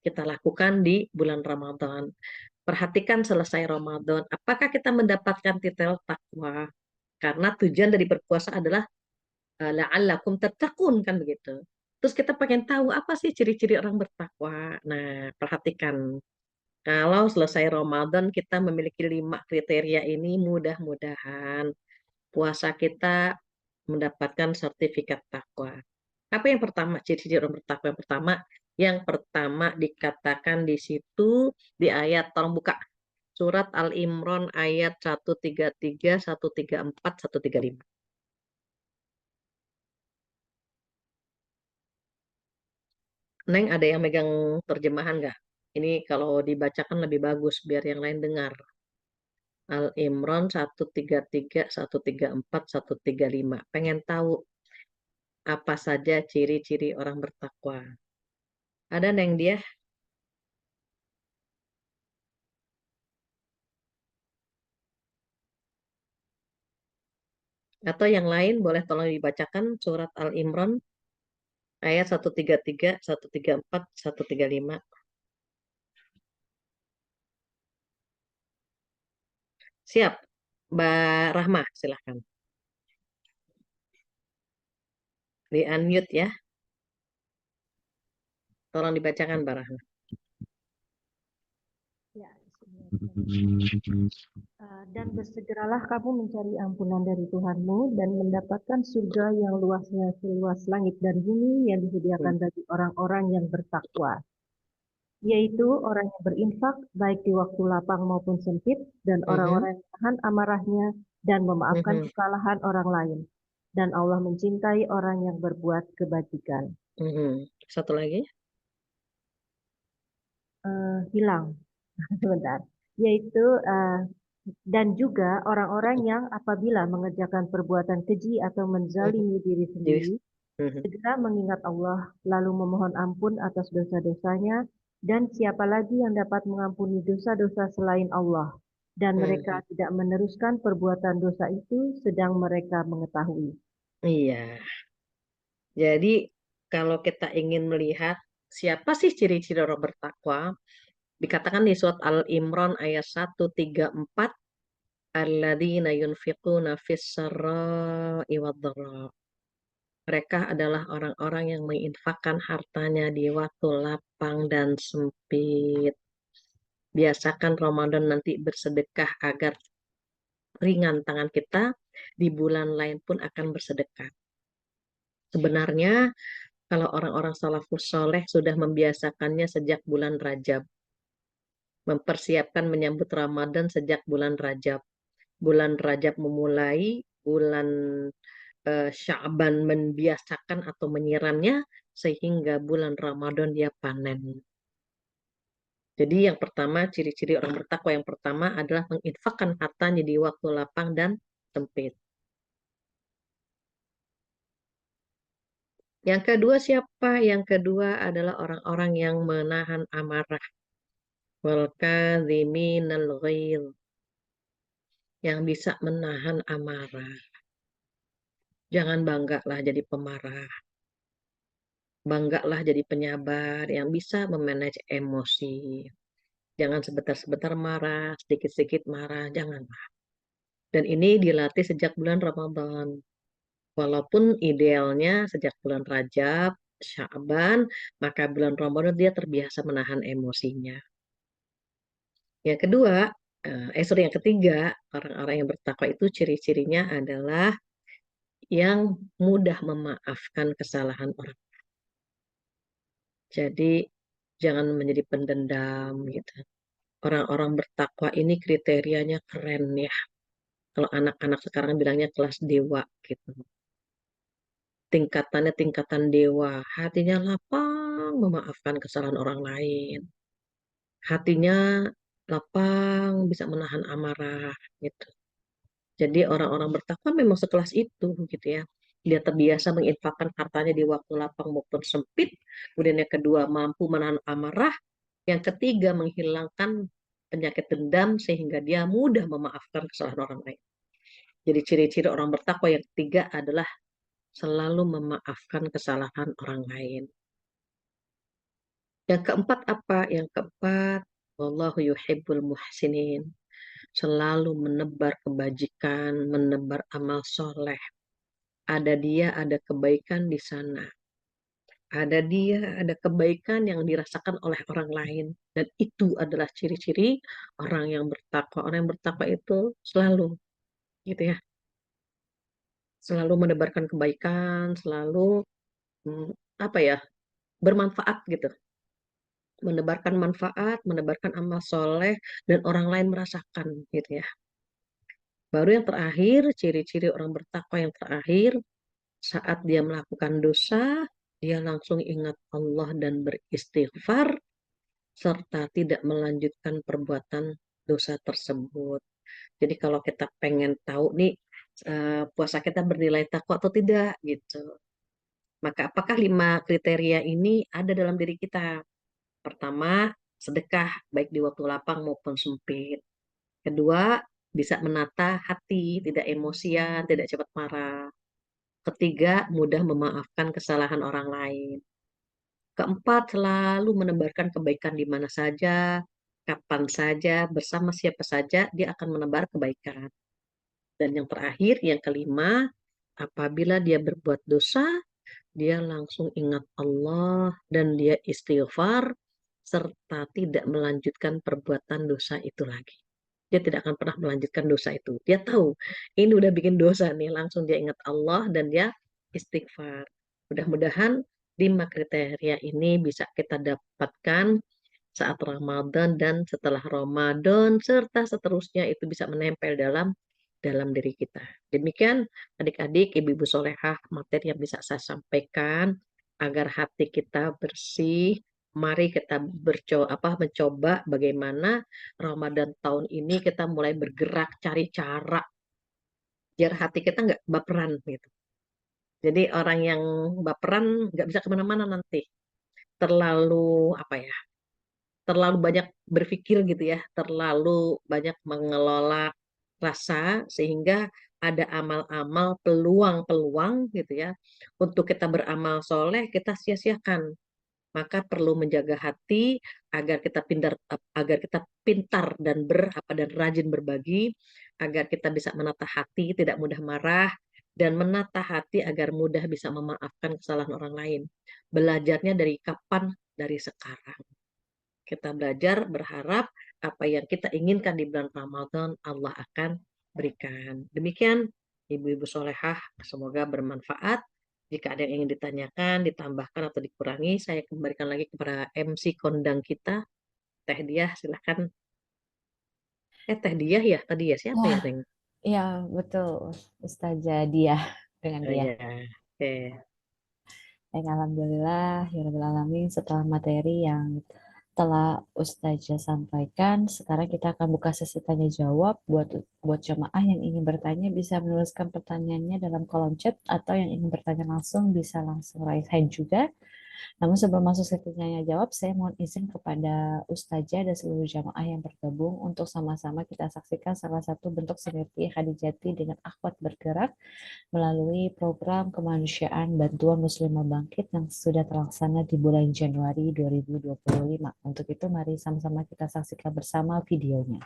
kita lakukan di bulan Ramadan. Perhatikan selesai Ramadan, apakah kita mendapatkan titel takwa? Karena tujuan dari berpuasa adalah la'allakum tattaqun kan begitu. Terus kita pengen tahu apa sih ciri-ciri orang bertakwa. Nah, perhatikan. Kalau selesai Ramadan kita memiliki 5 kriteria ini, mudah-mudahan puasa kita mendapatkan sertifikat takwa. Apa yang pertama, ciri-ciri orang bertakwa yang pertama dikatakan di situ di ayat, tolong buka surat Al-Imran ayat 133, 134, 135. Neng ada yang megang terjemahan nggak? Ini kalau dibacakan lebih bagus biar yang lain dengar. Al-Imran 133, 134, 135. Pengen tahu apa saja ciri-ciri orang bertakwa. Ada Neng dia? Atau yang lain boleh tolong dibacakan surat Al-Imran ayat 133, 134, 135. Siap, Mbak Rahma, silahkan. Di unmute ya. Tolong dibacakan Mbak Rahma. Ya, dan bersegeralah kamu mencari ampunan dari Tuhanmu dan mendapatkan surga yang luasnya seluas langit dan bumi yang disediakan bagi orang-orang yang bertakwa, yaitu orang yang berinfak baik di waktu lapang maupun sempit, dan orang-orang yang tahan amarahnya dan memaafkan kesalahan orang lain. Dan Allah mencintai orang yang berbuat kebajikan. Satu lagi. Hilang. Sebentar. Yaitu dan juga orang-orang yang apabila mengerjakan perbuatan keji atau menzalimi diri sendiri, segera mengingat Allah, lalu memohon ampun atas dosa-dosanya, dan siapa lagi yang dapat mengampuni dosa-dosa selain Allah, dan mereka tidak meneruskan perbuatan dosa itu sedang mereka mengetahui. Iya. Jadi kalau kita ingin melihat siapa sih ciri-ciri orang bertakwa, dikatakan di surat Al-Imran ayat 134, alladzina yunfiquna fis-sarra'i wad-dharra. Mereka adalah orang-orang yang menginfakkan hartanya di waktu lapang dan sempit. Biasakan Ramadan nanti bersedekah agar ringan tangan kita, di bulan lain pun akan bersedekah. Sebenarnya kalau orang-orang salafus soleh sudah membiasakannya sejak bulan Rajab. Mempersiapkan menyambut Ramadan sejak bulan Rajab. Bulan Rajab memulai, bulan Sya'ban membiasakan atau menyiramnya, sehingga bulan Ramadan dia panen. Jadi yang pertama, ciri-ciri orang bertakwa yang pertama adalah menginfakkan hartanya di waktu lapang dan sempit. Yang kedua siapa? Yang kedua adalah orang-orang yang menahan amarah. Wal kadhiminal ghaidh. Yang bisa menahan amarah. Jangan banggalah jadi pemarah. Banggalah jadi penyabar yang bisa memanage emosi. Jangan sebentar-sebentar marah, sedikit-sedikit marah, janganlah. Dan ini dilatih sejak bulan Ramadan. Walaupun idealnya sejak bulan Rajab, Sya'ban, maka bulan Ramadan dia terbiasa menahan emosinya. Yang kedua Yang ketiga, orang-orang yang bertakwa itu ciri-cirinya adalah yang mudah memaafkan kesalahan orang. Jadi jangan menjadi pendendam gitu. Orang-orang bertakwa ini kriterianya keren ya. Kalau anak-anak sekarang bilangnya kelas dewa gitu. Tingkatannya tingkatan dewa, hatinya lapang memaafkan kesalahan orang lain. Hatinya lapang bisa menahan amarah gitu. Jadi orang-orang bertakwa memang sekelas itu gitu ya. Dia terbiasa menginfakkan hartanya di waktu lapang maupun sempit. Kemudian yang kedua mampu menahan amarah. Yang ketiga menghilangkan penyakit dendam sehingga dia mudah memaafkan kesalahan orang lain. Jadi ciri-ciri orang bertakwa yang ketiga adalah selalu memaafkan kesalahan orang lain. Yang keempat apa? Yang keempat, wallahu yuhibbul muhsinin. Selalu menebar kebajikan, menebar amal soleh. Ada dia, ada kebaikan di sana. Ada dia, ada kebaikan yang dirasakan oleh orang lain. Dan itu adalah ciri-ciri orang yang bertakwa. Orang yang bertakwa itu selalu, gitu ya, selalu menebarkan kebaikan, selalu bermanfaat gitu. Menebarkan manfaat, menebarkan amal soleh, dan orang lain merasakan gitu ya. Baru yang terakhir, ciri-ciri orang bertakwa yang terakhir, saat dia melakukan dosa, dia langsung ingat Allah dan beristighfar, serta tidak melanjutkan perbuatan dosa tersebut. Jadi kalau kita pengen tahu nih, puasa kita bernilai takwa atau tidak gitu. Maka apakah 5 kriteria ini ada dalam diri kita? Pertama, sedekah baik di waktu lapang maupun sempit. Kedua, bisa menata hati, tidak emosian, tidak cepat marah. Ketiga, mudah memaafkan kesalahan orang lain. Keempat, selalu menebarkan kebaikan di mana saja, kapan saja, bersama siapa saja, dia akan menebar kebaikan. Dan yang terakhir, yang kelima, apabila dia berbuat dosa, dia langsung ingat Allah dan dia istighfar, serta tidak melanjutkan perbuatan dosa itu lagi. Dia tidak akan pernah melanjutkan dosa itu. Dia tahu, ini udah bikin dosa nih, langsung dia ingat Allah dan dia istighfar. Mudah-mudahan 5 kriteria ini bisa kita dapatkan saat Ramadan dan setelah Ramadan, serta seterusnya itu bisa menempel dalam diri kita. Demikian adik-adik, ibu-ibu solehah, materi yang bisa saya sampaikan agar hati kita bersih. Mari kita mencoba bagaimana Ramadan tahun ini kita mulai bergerak cari cara biar hati kita nggak baperan gitu. Jadi orang yang baperan nggak bisa kemana-mana nanti. Terlalu terlalu banyak berpikir gitu ya, terlalu banyak mengelola rasa sehingga ada amal-amal peluang-peluang gitu ya untuk kita beramal soleh kita sia-siakan. Maka perlu menjaga hati agar kita pintar dan rajin berbagi, agar kita bisa menata hati, tidak mudah marah, dan menata hati agar mudah bisa memaafkan kesalahan orang lain. Belajarnya dari kapan? Dari sekarang. Kita belajar berharap apa yang kita inginkan di bulan Ramadan Allah akan berikan. Demikian ibu-ibu solehah, semoga bermanfaat. Jika ada yang ingin ditanyakan, ditambahkan atau dikurangi, saya kembalikan lagi kepada MC kondang kita, Teh Diah, silahkan. Teh Diah ya, tadi ya siapa ya, Neng? Iya, betul, Ustazah Diah dengan dia. Oke. Alhamdulillah, ya Rabbil Alamin, setelah materi yang telah Ustazah sampaikan, sekarang kita akan buka sesi tanya jawab buat jemaah yang ingin bertanya bisa menuliskan pertanyaannya dalam kolom chat atau yang ingin bertanya langsung bisa langsung raise hand juga. Namun sebelum masuk sesi tanya jawab, saya mohon izin kepada Ustazah dan seluruh jamaah yang bergabung untuk sama-sama kita saksikan salah satu bentuk sinergi Khadijati dengan Akhwat Bergerak melalui program kemanusiaan bantuan Muslimah Bangkit yang sudah terlaksana di bulan Januari 2025. Untuk itu mari sama-sama kita saksikan bersama videonya.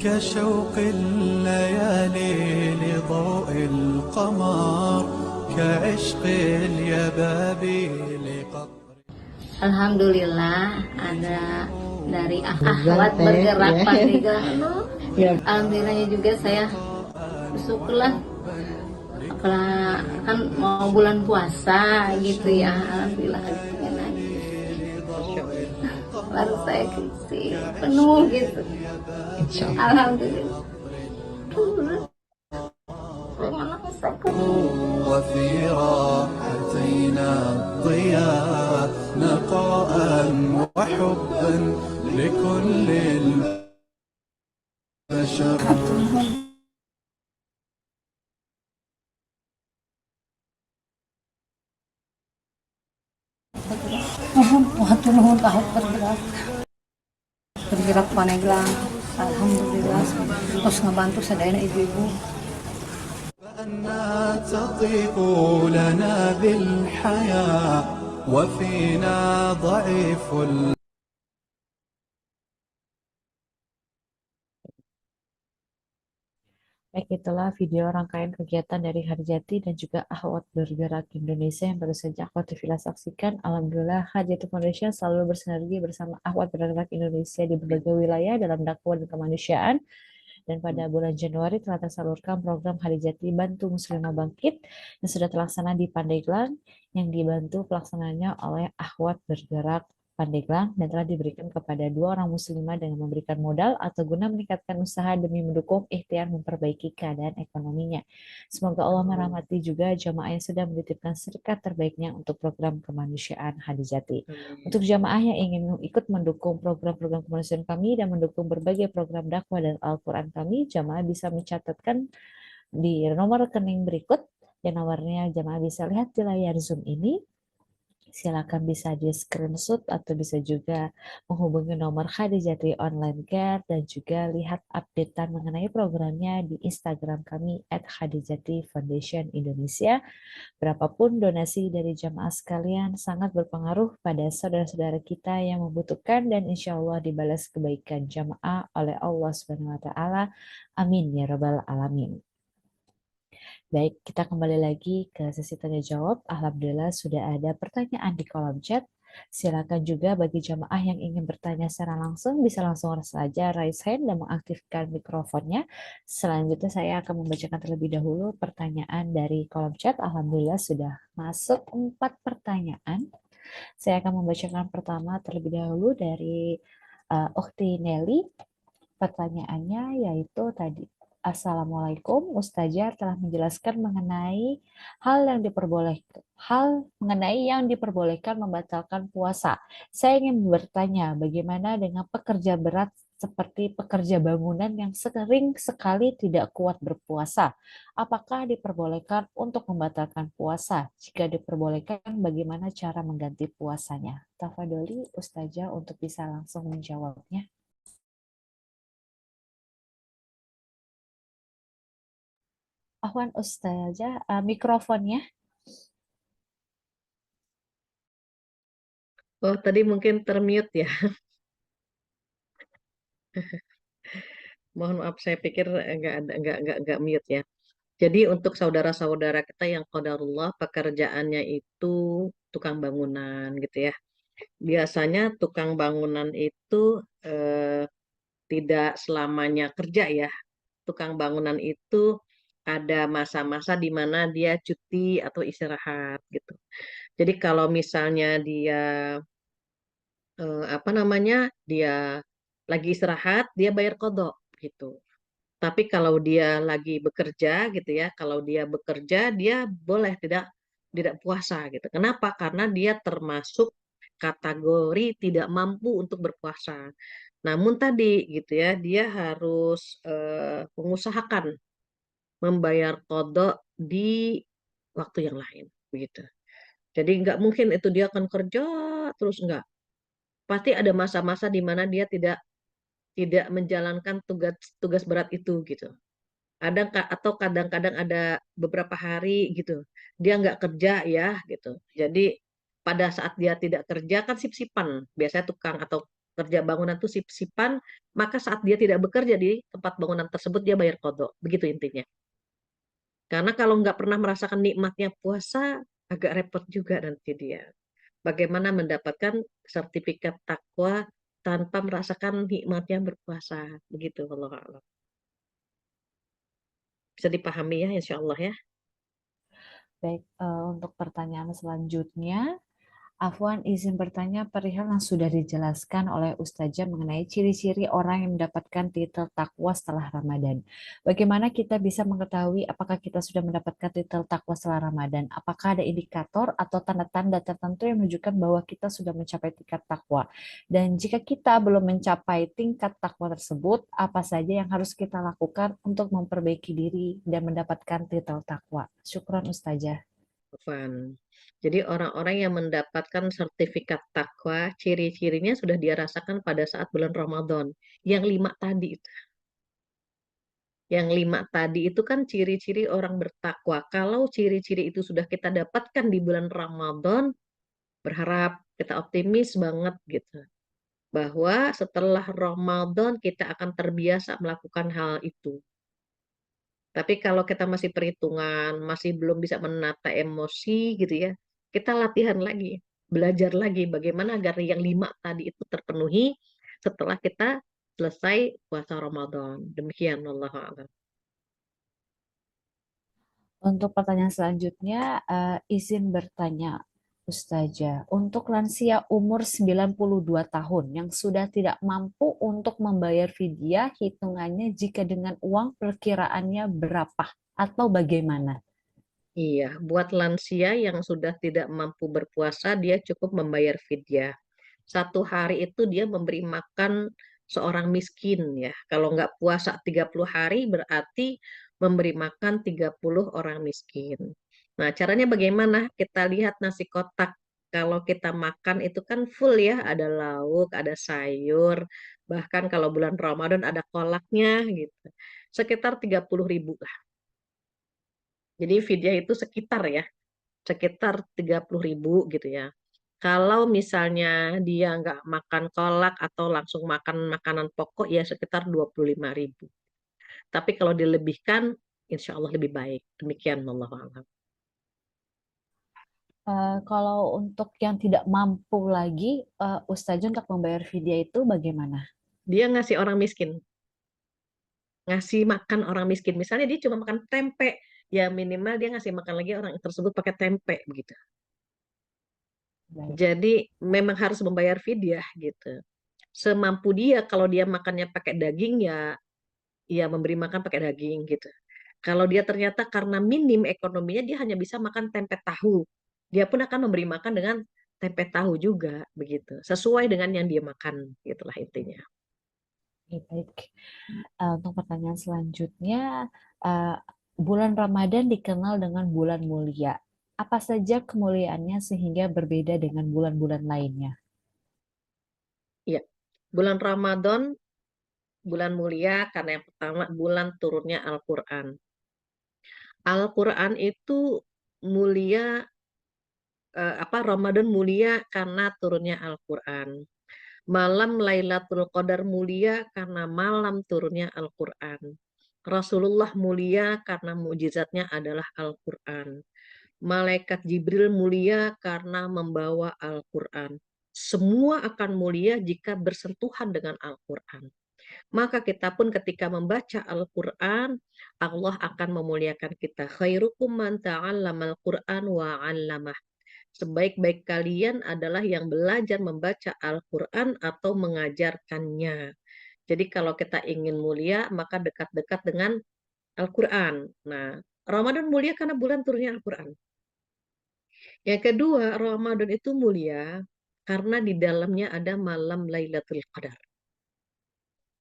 كشوق الليالي لضوء القمر كعشق اليبابي لقطر. Alhamdulillah ada dari akhwat bergerak Pandeglang. Alhamdulillahnya juga saya bersyukurlah, apalagi kan mau bulan puasa gitu ya. Alhamdulillah baru saya isi penuh gitu. Alhamdulillah. وفي راحتينا الضياء نقاء وحبا لكل البشر. Waktu nuhun tahu bergerak Pandeglang. Alhamdulillah terus ngebantu sadayana ibu-ibu. فأنا تطيب لنا بالحياة وفينا ضعيف. Baik, itulah video rangkaian kegiatan dari Harjati dan juga Akhwat Bergerak Indonesia yang baru saja Akhwat Tifila saksikan. Alhamdulillah, Harjati Foundation selalu bersinergi bersama Akhwat Bergerak Indonesia di berbagai wilayah dalam dakwah dan kemanusiaan. Dan pada bulan Januari telah tersalurkan program Harjati Bantu Muslimah Bangkit yang sudah terlaksana di Pandeglang, yang dibantu pelaksananya oleh Akhwat Bergerak Pandeglang dan telah diberikan kepada 2 orang muslimah dengan memberikan modal atau guna meningkatkan usaha demi mendukung ikhtiar memperbaiki keadaan ekonominya. Semoga Allah merahmati juga jamaah yang sudah menitipkan sedekah terbaiknya untuk program kemanusiaan Harjati. Untuk jamaah yang ingin ikut mendukung program-program kemanusiaan kami dan mendukung berbagai program dakwah dan Al-Quran kami, jamaah bisa mencatatkan di nomor rekening berikut. Dan nomornya jamaah bisa lihat di layar Zoom ini. Silakan bisa di screenshot atau bisa juga menghubungi nomor Harjati Online Care dan juga lihat updatean mengenai programnya di Instagram kami @Harjati Foundation Indonesia. Berapapun donasi dari jamaah sekalian sangat berpengaruh pada saudara-saudara kita yang membutuhkan dan insya Allah dibalas kebaikan jamaah oleh Allah Subhanahu Wa Taala. Amin ya Rabbal Alamin. Baik, kita kembali lagi ke sesi tanya jawab. Alhamdulillah sudah ada pertanyaan di kolom chat. Silakan juga bagi jamaah yang ingin bertanya secara langsung bisa langsung saja raise hand dan mengaktifkan mikrofonnya. Selanjutnya saya akan membacakan terlebih dahulu pertanyaan dari kolom chat. Alhamdulillah sudah masuk 4 pertanyaan. Saya akan membacakan pertama terlebih dahulu dari Ukhti Nelly. Pertanyaannya yaitu tadi, Assalamualaikum, Ustazah telah menjelaskan mengenai yang diperbolehkan membatalkan puasa. Saya ingin bertanya, bagaimana dengan pekerja berat seperti pekerja bangunan yang sering sekali tidak kuat berpuasa? Apakah diperbolehkan untuk membatalkan puasa? Jika diperbolehkan, bagaimana cara mengganti puasanya? Tafadholi Ustazah untuk bisa langsung menjawabnya. Ahwan Ustazah, mikrofonnya. Oh, tadi mungkin termute ya. Mohon maaf, saya pikir enggak mute ya. Jadi untuk saudara-saudara kita yang qadarullah pekerjaannya itu tukang bangunan gitu ya. Biasanya tukang bangunan itu tidak selamanya kerja ya. Tukang bangunan itu ada masa-masa di mana dia cuti atau istirahat gitu. Jadi kalau misalnya dia dia lagi istirahat, dia bayar qadha gitu. Tapi kalau dia lagi bekerja gitu ya, kalau dia bekerja dia boleh tidak puasa gitu. Kenapa? Karena dia termasuk kategori tidak mampu untuk berpuasa. Namun tadi gitu ya, dia harus mengusahakan membayar qadha di waktu yang lain begitu. Jadi nggak mungkin itu dia akan kerja terus, enggak. Pasti ada masa-masa di mana dia tidak menjalankan tugas berat itu gitu. Atau kadang-kadang ada beberapa hari gitu dia nggak kerja ya gitu. Jadi pada saat dia tidak kerja kan sip-sipan biasanya tukang atau kerja bangunan itu sip-sipan, maka saat dia tidak bekerja di tempat bangunan tersebut dia bayar qadha. Begitu intinya. Karena kalau nggak pernah merasakan nikmatnya puasa, agak repot juga nanti dia. Bagaimana mendapatkan sertifikat takwa tanpa merasakan nikmatnya berpuasa. Begitu, wallahu a'lam. Bisa dipahami ya, insya Allah ya. Baik, untuk pertanyaan selanjutnya, Afwan izin bertanya perihal yang sudah dijelaskan oleh Ustazah mengenai ciri-ciri orang yang mendapatkan titel takwa setelah Ramadan. Bagaimana kita bisa mengetahui apakah kita sudah mendapatkan titel takwa setelah Ramadan? Apakah ada indikator atau tanda-tanda tertentu yang menunjukkan bahwa kita sudah mencapai tingkat takwa? Dan jika kita belum mencapai tingkat takwa tersebut, apa saja yang harus kita lakukan untuk memperbaiki diri dan mendapatkan titel takwa? Syukran Ustazah. Afwan. Jadi orang-orang yang mendapatkan sertifikat takwa, ciri-cirinya sudah dia rasakan pada saat bulan Ramadan. Yang 5 tadi itu. Yang 5 tadi itu kan ciri-ciri orang bertakwa. Kalau ciri-ciri itu sudah kita dapatkan di bulan Ramadan, berharap kita optimis banget gitu. Bahwa setelah Ramadan kita akan terbiasa melakukan hal itu. Tapi kalau kita masih perhitungan, masih belum bisa menata emosi gitu ya, kita latihan lagi, belajar lagi bagaimana agar yang 5 tadi itu terpenuhi setelah kita selesai puasa Ramadan. Demikian, wallahu a'lam. Untuk pertanyaan selanjutnya, izin bertanya, Ustazah, untuk lansia umur 92 tahun yang sudah tidak mampu untuk membayar fidyah, hitungannya jika dengan uang perkiraannya berapa atau bagaimana? Iya, buat lansia yang sudah tidak mampu berpuasa, dia cukup membayar fidyah. 1 hari itu dia memberi makan seorang miskin ya. Kalau nggak puasa 30 hari berarti memberi makan 30 orang miskin. Nah, caranya bagaimana? Kita lihat nasi kotak. Kalau kita makan itu kan full ya, ada lauk, ada sayur, bahkan kalau bulan Ramadan ada kolaknya gitu. Sekitar 30.000 lah. Jadi fidyah itu sekitar 30.000 gitu ya. Kalau misalnya dia nggak makan kolak atau langsung makan makanan pokok ya sekitar 25.000. Tapi kalau dilebihkan, insya Allah lebih baik. Demikian, wallahu a'lam. Kalau untuk yang tidak mampu lagi, Ustazah untuk membayar fidyah itu bagaimana? Dia ngasih orang miskin. Ngasih makan orang miskin. Misalnya dia cuma makan tempe, ya minimal dia ngasih makan lagi orang tersebut pakai tempe begitu. Jadi memang harus membayar fidyah gitu. Semampu dia, kalau dia makannya pakai daging ya memberi makan pakai daging gitu. Kalau dia ternyata karena minim ekonominya dia hanya bisa makan tempe tahu, dia pun akan memberi makan dengan tempe tahu juga begitu. Sesuai dengan yang dia makan, gitulah intinya. Baik. Untuk pertanyaan selanjutnya, bulan Ramadan dikenal dengan bulan mulia. Apa saja kemuliaannya sehingga berbeda dengan bulan-bulan lainnya? Iya, bulan Ramadan bulan mulia karena yang pertama bulan turunnya Al-Quran. Al-Quran itu mulia, Ramadan mulia karena turunnya Al-Quran. Malam Lailatul Qadar mulia karena malam turunnya Al-Quran. Rasulullah mulia karena mukjizatnya adalah Al-Quran. Malaikat Jibril mulia karena membawa Al-Quran. Semua akan mulia jika bersentuhan dengan Al-Quran. Maka kita pun ketika membaca Al-Quran, Allah akan memuliakan kita. Khairukum man ta'allamal Quran wa 'allamah. Sebaik-baik kalian adalah yang belajar membaca Al-Quran atau mengajarkannya. Jadi kalau kita ingin mulia, maka dekat-dekat dengan Al-Quran. Nah, Ramadan mulia karena bulan turunnya Al-Quran. Yang kedua, Ramadan itu mulia karena di dalamnya ada malam Lailatul Qadar,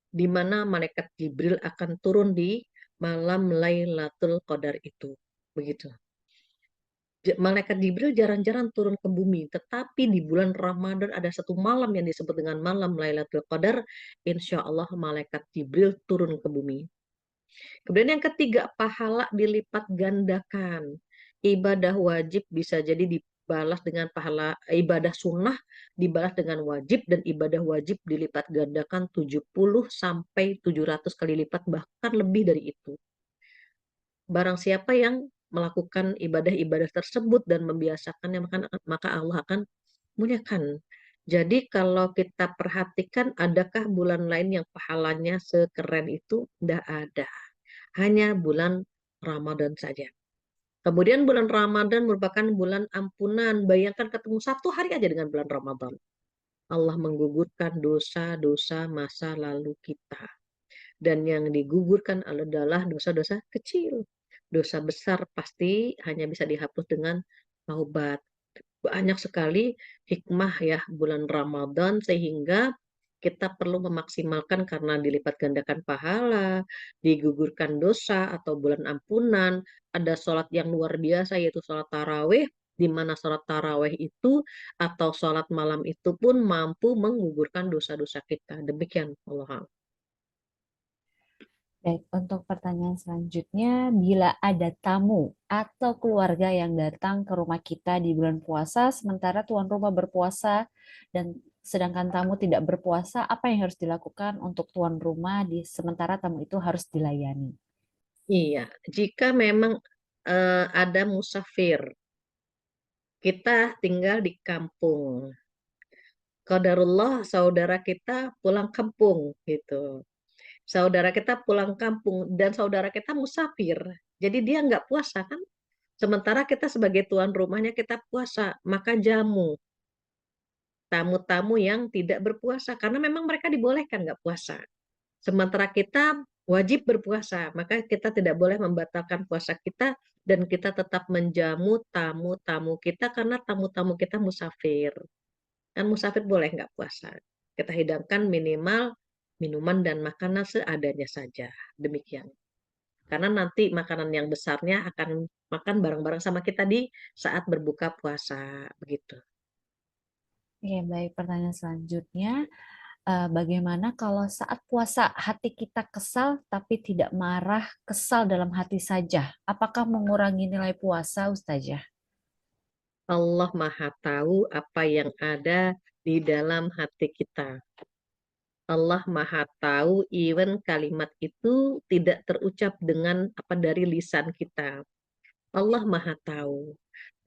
di mana malaikat Jibril akan turun di malam Lailatul Qadar itu. Begitu. Malaikat Jibril jarang-jarang turun ke bumi, tetapi di bulan Ramadan ada satu malam yang disebut dengan malam Lailatul Qadar, insya Allah malaikat Jibril turun ke bumi. Kemudian yang ketiga, pahala dilipat gandakan. Ibadah wajib bisa jadi dibalas dengan pahala ibadah sunnah, dibalas dengan wajib, dan ibadah wajib dilipat gandakan 70 sampai 700 kali lipat, bahkan lebih dari itu. Barang siapa yang melakukan ibadah-ibadah tersebut dan membiasakannya, maka Allah akan muliakan. Jadi kalau kita perhatikan, adakah bulan lain yang pahalanya sekeren itu? Tidak ada. Hanya bulan Ramadan saja. Kemudian bulan Ramadan merupakan bulan ampunan. Bayangkan ketemu 1 hari aja dengan bulan Ramadan. Allah menggugurkan dosa-dosa masa lalu kita. Dan yang digugurkan adalah dosa-dosa kecil. Dosa besar pasti hanya bisa dihapus dengan taubat. Banyak sekali hikmah ya bulan Ramadan, sehingga kita perlu memaksimalkan karena dilipat gandakan pahala, digugurkan dosa atau bulan ampunan. Ada sholat yang luar biasa yaitu sholat tarawih, di mana sholat tarawih itu atau sholat malam itu pun mampu menggugurkan dosa-dosa kita. Demikian Allah. Baik, untuk pertanyaan selanjutnya, bila ada tamu atau keluarga yang datang ke rumah kita di bulan puasa, sementara tuan rumah berpuasa dan sedangkan tamu tidak berpuasa, apa yang harus dilakukan untuk tuan rumah sementara tamu itu harus dilayani? Iya, jika memang ada musafir, kita tinggal di kampung. Qadarullah saudara kita pulang kampung gitu. Saudara kita pulang kampung dan saudara kita musafir. Jadi dia nggak puasa kan? Sementara kita sebagai tuan rumahnya kita puasa, maka jamu tamu-tamu yang tidak berpuasa karena memang mereka dibolehkan nggak puasa. Sementara kita wajib berpuasa, maka kita tidak boleh membatalkan puasa kita dan kita tetap menjamu tamu-tamu kita karena tamu-tamu kita musafir. Kan musafir boleh nggak puasa. Kita hidangkan minimal minuman dan makanan seadanya saja. Demikian. Karena nanti makanan yang besarnya akan makan bareng-bareng sama kita di saat berbuka puasa. Begitu. Oke, baik. Pertanyaan selanjutnya, bagaimana kalau saat puasa hati kita kesal tapi tidak marah, kesal dalam hati saja? Apakah mengurangi nilai puasa, Ustazah? Allah Maha Tahu apa yang ada di dalam hati kita. Allah Maha Tahu, even kalimat itu tidak terucap dengan apa dari lisan kita. Allah Maha Tahu.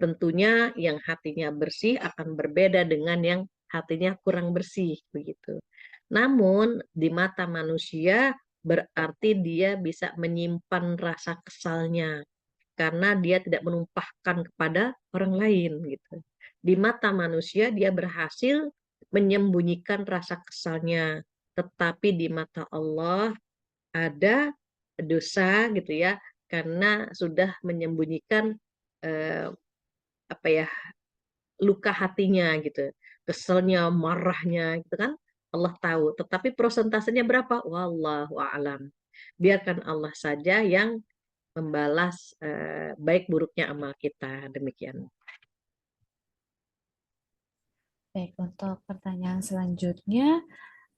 Tentunya yang hatinya bersih akan berbeda dengan yang hatinya kurang bersih, begitu. Namun di mata manusia berarti dia bisa menyimpan rasa kesalnya karena dia tidak menumpahkan kepada orang lain, gitu. Di mata manusia dia berhasil menyembunyikan rasa kesalnya, tetapi di mata Allah ada dosa gitu ya, karena sudah menyembunyikan apa ya, luka hatinya gitu, keselnya, marahnya gitu kan, Allah tahu. Tetapi prosentasenya berapa? Wallahu a'lam. Biarkan Allah saja yang membalas baik buruknya amal kita. Demikian. Baik, untuk pertanyaan selanjutnya,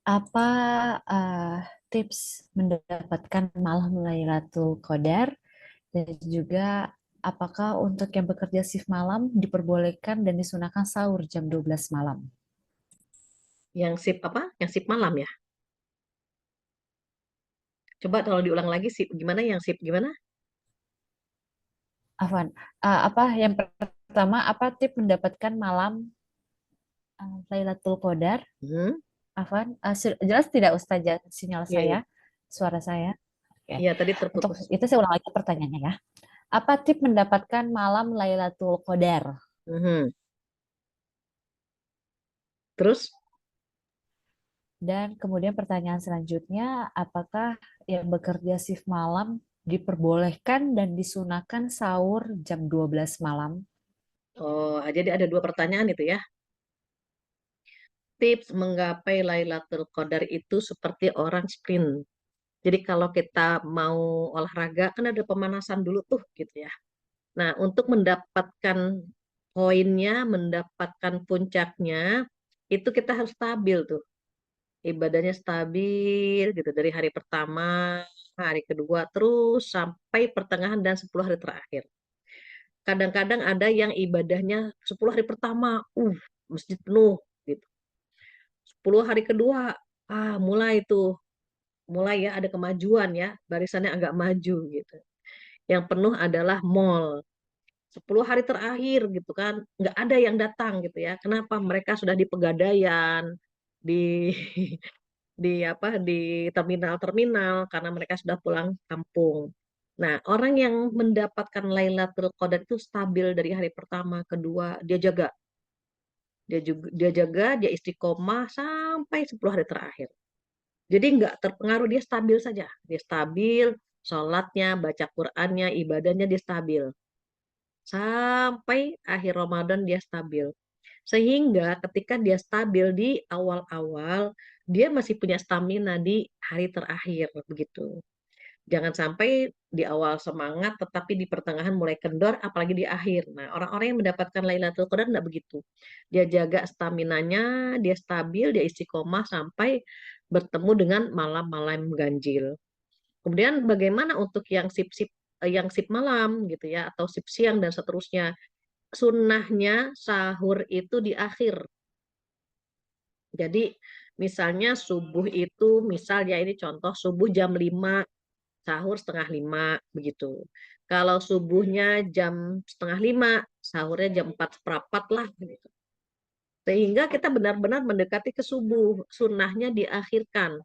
apa tips mendapatkan malam Lailatul Qadar, dan juga apakah untuk yang bekerja shift malam diperbolehkan dan disunahkan sahur jam 12 malam? Yang shift apa? Yang shift malam ya? Coba kalau diulang lagi shift gimana? Yang shift gimana? Afwan, apa yang pertama, apa tips mendapatkan malam Lailatul Qadar? Afwan, jelas tidak Ustazah sinyal saya, suara saya? Iya, tadi terputus. Untuk itu saya ulang lagi pertanyaannya ya. Apa tips mendapatkan malam Lailatul Qadar? Terus? Dan kemudian pertanyaan selanjutnya, apakah yang bekerja shift malam diperbolehkan dan disunahkan sahur jam 12 malam? Oh, jadi ada 2 pertanyaan itu ya. Tips menggapai Lailatul Qadar itu seperti orang sprint. Jadi kalau kita mau olahraga kan ada pemanasan dulu tuh gitu ya. Nah, untuk mendapatkan poinnya, mendapatkan puncaknya, itu kita harus stabil tuh. Ibadahnya stabil gitu dari hari pertama, hari kedua terus sampai pertengahan dan 10 hari terakhir. Kadang-kadang ada yang ibadahnya 10 hari pertama, masjid penuh gitu. 10 hari kedua, mulai ya ada kemajuan ya, barisannya agak maju gitu. Yang penuh adalah mall. 10 hari terakhir gitu kan, nggak ada yang datang gitu ya. Kenapa? Mereka sudah di Pegadaian, di di terminal-terminal karena mereka sudah pulang kampung. Nah, orang yang mendapatkan Lailatul Qadar itu stabil dari hari pertama, kedua, dia jaga. Dia istiqomah sampai 10 hari terakhir. Jadi nggak terpengaruh, dia stabil saja. Dia stabil, sholatnya, baca Qur'annya, ibadahnya dia stabil. Sampai akhir Ramadan dia stabil. Sehingga ketika dia stabil di awal-awal, dia masih punya stamina di hari terakhir begitu. Jangan sampai di awal semangat tetapi di pertengahan mulai kendor, apalagi di akhir. Nah, orang-orang yang mendapatkan Lailatul Qadar enggak begitu. Dia jaga staminanya, dia stabil, dia istiqomah sampai bertemu dengan malam-malam ganjil. Kemudian bagaimana untuk yang sip malam gitu ya, atau sip siang dan seterusnya. Sunnahnya sahur itu di akhir. Jadi misalnya subuh itu, misal ya ini contoh subuh jam 5, sahur setengah 5 begitu. Kalau subuhnya jam setengah 5, sahurnya jam 4 seperempat lah gitu. Sehingga kita benar-benar mendekati ke subuh, sunnahnya diakhirkan.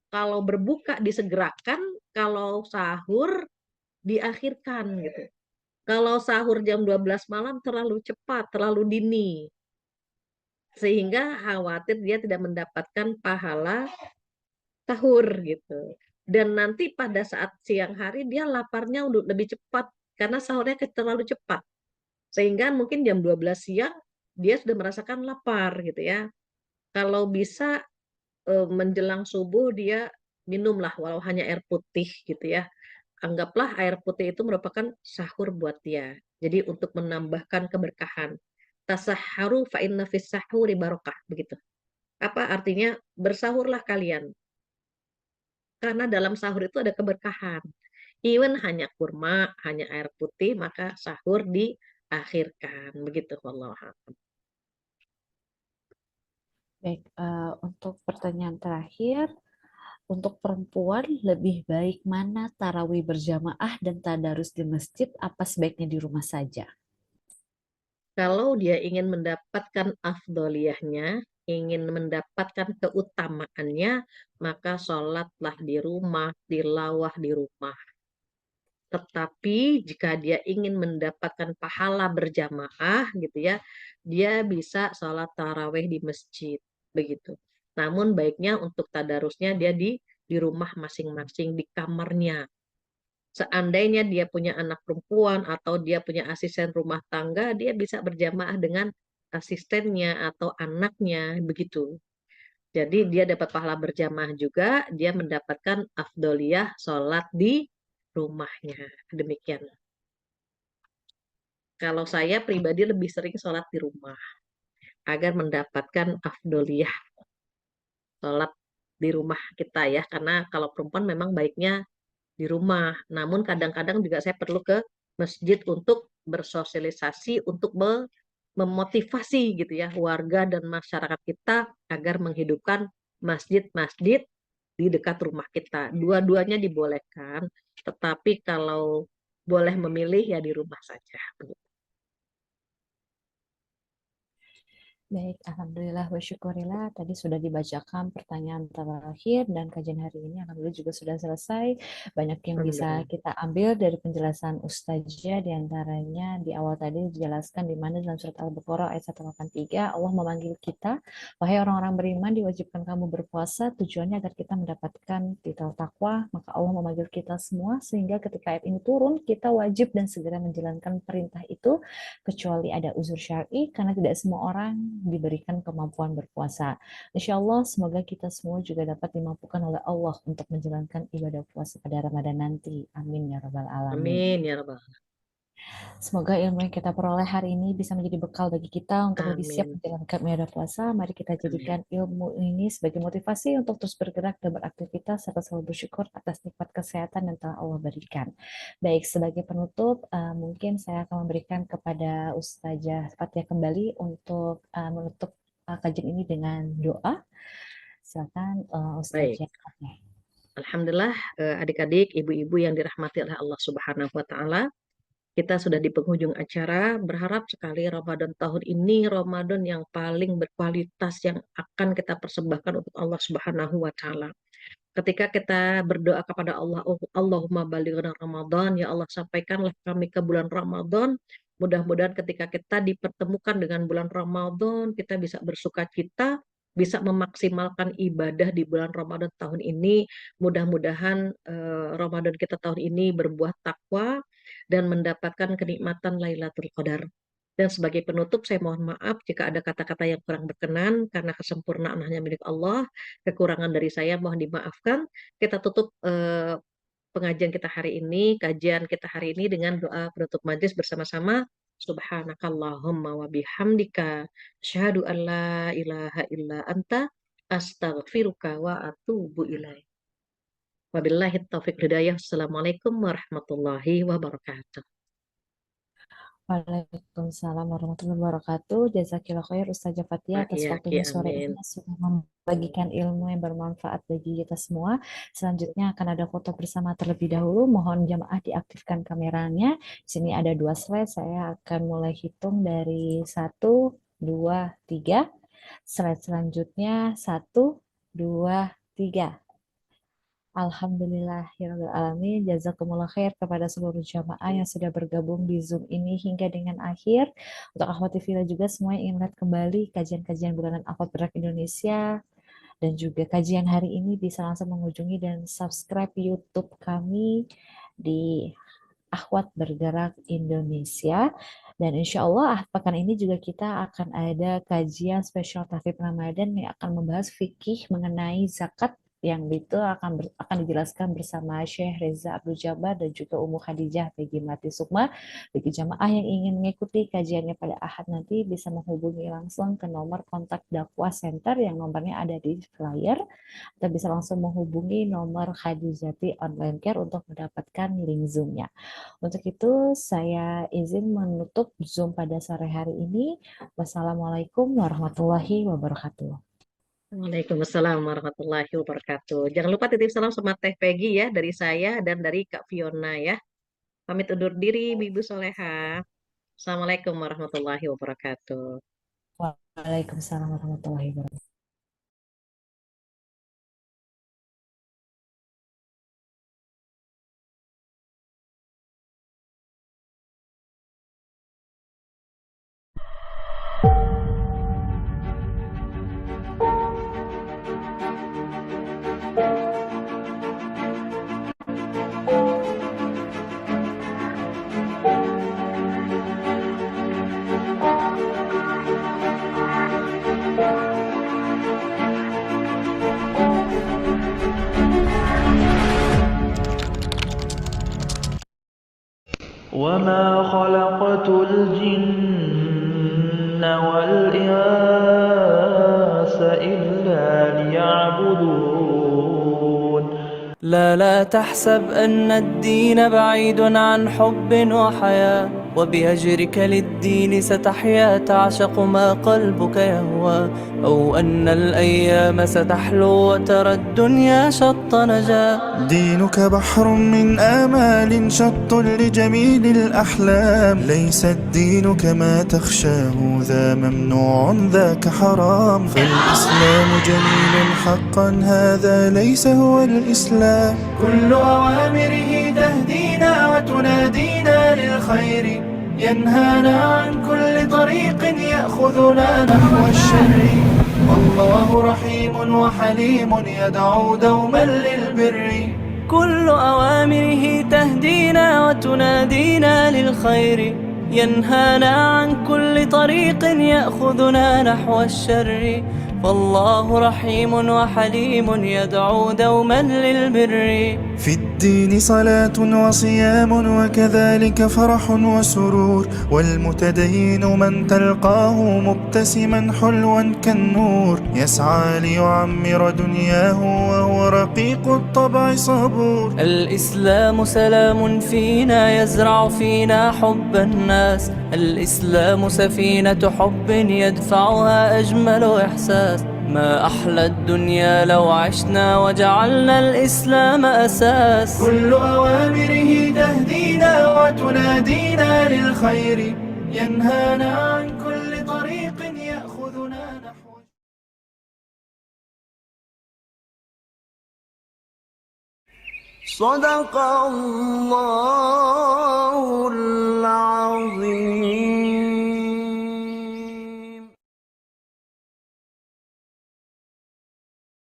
Kalau berbuka disegerakan, kalau sahur diakhirkan gitu. Kalau sahur jam 12 malam terlalu cepat, terlalu dini. Sehingga khawatir dia tidak mendapatkan pahala sahur gitu. Dan nanti pada saat siang hari dia laparnya udah lebih cepat karena sahurnya terlalu cepat. Sehingga mungkin jam 12 siang dia sudah merasakan lapar gitu ya. Kalau bisa menjelang subuh dia minumlah walau hanya air putih gitu ya. Anggaplah air putih itu merupakan sahur buat dia. Jadi untuk menambahkan keberkahan. Tasahharu fa inna fis sahuri barokah begitu. Apa artinya? Bersahurlah kalian. Karena dalam sahur itu ada keberkahan. Even hanya kurma, hanya air putih, maka sahur diakhirkan. Begitu wallahu a'lam. Baik, untuk pertanyaan terakhir, untuk perempuan lebih baik mana tarawih berjamaah dan tadarus di masjid, apa sebaiknya di rumah saja? Kalau dia ingin mendapatkan afdoliyahnya, ingin mendapatkan keutamaannya, maka sholatlah di rumah, tilawah di rumah. Tetapi jika dia ingin mendapatkan pahala berjamaah gitu ya, dia bisa sholat taraweh di masjid begitu. Namun baiknya untuk tadarusnya dia di rumah masing-masing di kamarnya. Seandainya dia punya anak perempuan atau dia punya asisten rumah tangga, dia bisa berjamaah dengan asistennya atau anaknya begitu. Jadi dia dapat pahala berjamaah juga, dia mendapatkan afdoliyah sholat di rumahnya. Demikian. Kalau saya pribadi lebih sering sholat di rumah agar mendapatkan afdoliyah sholat di rumah kita ya. Karena kalau perempuan memang baiknya di rumah. Namun kadang-kadang juga saya perlu ke masjid untuk bersosialisasi, untuk memotivasi gitu ya warga dan masyarakat kita agar menghidupkan masjid-masjid di dekat rumah kita. Dua-duanya dibolehkan, tetapi kalau boleh memilih ya di rumah saja. Baik, alhamdulillah wa syukurillah. Tadi sudah dibacakan pertanyaan terakhir dan kajian hari ini alhamdulillah juga sudah selesai. Banyak yang bisa kita ambil dari penjelasan Ustazah, di antaranya di awal tadi dijelaskan di mana dalam surat Al-Baqarah ayat 183 Allah memanggil kita, wahai orang-orang beriman diwajibkan kamu berpuasa, tujuannya agar kita mendapatkan titel takwa. Maka Allah memanggil kita semua sehingga ketika ayat ini turun kita wajib dan segera menjalankan perintah itu kecuali ada uzur syar'i, karena tidak semua orang diberikan kemampuan berpuasa. Insya Allah semoga kita semua juga dapat dimampukan oleh Allah untuk menjalankan ibadah puasa pada Ramadan nanti. Amin ya rabbal alamin. Amin ya rabbal alamin. Semoga ilmu yang kita peroleh hari ini bisa menjadi bekal bagi kita untuk lebih siap Amin. menjalankan ibadah puasa. Mari kita jadikan ilmu ini sebagai motivasi untuk terus bergerak dan beraktivitas serta selalu bersyukur atas nikmat kesehatan yang telah Allah berikan. Baik, sebagai penutup, mungkin saya akan memberikan kepada Ustazah Fathia kembali untuk menutup kajian ini dengan doa. Silakan Ustazah Fathia. Alhamdulillah, adik-adik, ibu-ibu yang dirahmati oleh Allah Subhanahu wa Ta'ala, kita sudah di penghujung acara. Berharap sekali Ramadan tahun ini Ramadan yang paling berkualitas yang akan kita persembahkan untuk Allah Subhanahu wa Ta'ala. Ketika kita berdoa kepada Allah, Allahumma balighna Ramadan, ya Allah sampaikanlah kami ke bulan Ramadan. Mudah-mudahan ketika kita dipertemukan dengan bulan Ramadan, kita bisa bersukacita, bisa memaksimalkan ibadah di bulan Ramadan tahun ini. Mudah-mudahan Ramadan kita tahun ini berbuah takwa dan mendapatkan kenikmatan Lailatul Qadar. Dan sebagai penutup, saya mohon maaf jika ada kata-kata yang kurang berkenan, karena kesempurnaan hanya milik Allah. Kekurangan dari saya mohon dimaafkan. Kita tutup pengajian kita hari ini, kajian kita hari ini dengan doa penutup majelis bersama-sama. Subhanakallahumma wa bihamdika asyhadu an la ilaha illa anta astaghfiruka wa atubu ilaik. Wabillahi taufiq hidayah. Assalamualaikum warahmatullahi wabarakatuh. Waalaikumsalam warahmatullahi wabarakatuh. Jazakillah khair Ustazah Fathia atas waktunya sore ini sudah membagikan ilmu yang bermanfaat bagi kita semua. Selanjutnya akan ada foto bersama terlebih dahulu. Mohon jamaah diaktifkan kameranya. Di sini ada 2 slide. Saya akan mulai hitung dari 1, 2, 3. Slide selanjutnya 1, 2, 3. Alhamdulillahirrahmanirrahim. Jazakumullah khair kepada seluruh jamaah yang sudah bergabung di Zoom ini hingga dengan akhir. Untuk akhwat fillah juga semua yang ingin melihat kembali kajian-kajian bulanan Akhwat Bergerak Indonesia dan juga kajian hari ini bisa langsung mengunjungi dan subscribe YouTube kami di Akhwat Bergerak Indonesia. Dan insya Allah pekan ini juga kita akan ada kajian spesial Tahfidz Ramadan yang akan membahas fikih mengenai zakat, yang itu akan dijelaskan bersama Syekh Reza Abdul Jabbar dan juga Ummu Khadijah Begi Melati Sukma. Bagi jamaah yang ingin mengikuti kajiannya pada Ahad nanti bisa menghubungi langsung ke nomor kontak Dakwah Center yang nomornya ada di flyer, atau bisa langsung menghubungi nomor Khadijati Online Care untuk mendapatkan link Zoom-nya. Untuk itu saya izin menutup Zoom pada sore hari ini. Wassalamualaikum warahmatullahi wabarakatuh. Waalaikumsalam warahmatullahi wabarakatuh. Jangan lupa titip salam sama Teh Peggy ya, dari saya dan dari Kak Fiona ya. Pamit undur diri, Ibu Soleha. Assalamualaikum warahmatullahi wabarakatuh. Waalaikumsalam warahmatullahi wabarakatuh. وما خلقت الجن والإنس إلا ليعبدون لا تحسب أن الدين بعيد عن حب وحياة، وبهجرك للدين ستحيا تعشق ما قلبك يهوى، أو أن الأيام ستحلو وترى الدنيا شط نجاة. دينك بحر من آمال شط لجميل الأحلام، ليس الدين كما تخشاه ذا ممنوع ذاك حرام، فالإسلام جميل حقا هذا ليس هو الإسلام. كل أوامره تهدينا وتنادينا للخير، ينهانا عن كل طريق يأخذنا نحو الشر، والله رحيم وحليم يدعو دوما للبر. كل أوامره تهدينا وتنادينا للخير، ينهانا عن كل طريق يأخذنا نحو الشر، فالله رحيم وحليم يدعو دوما للبر. في الدين صلاة وصيام وكذلك فرح وسرور، والمتدين من تلقاه مبتسما حلوا كالنور، يسعى ليعمر دنياه وهو رقيق الطبع صبور. الإسلام سلام فينا يزرع فينا حب الناس، الإسلام سفينة حب يدفعها أجمل إحساس. ما أحلى الدنيا لو عشنا وجعلنا الإسلام أساس. كل أوامره تهدينا وتنادينا للخير، ينهانا عن كل طريق يأخذنا نحو. صدق الله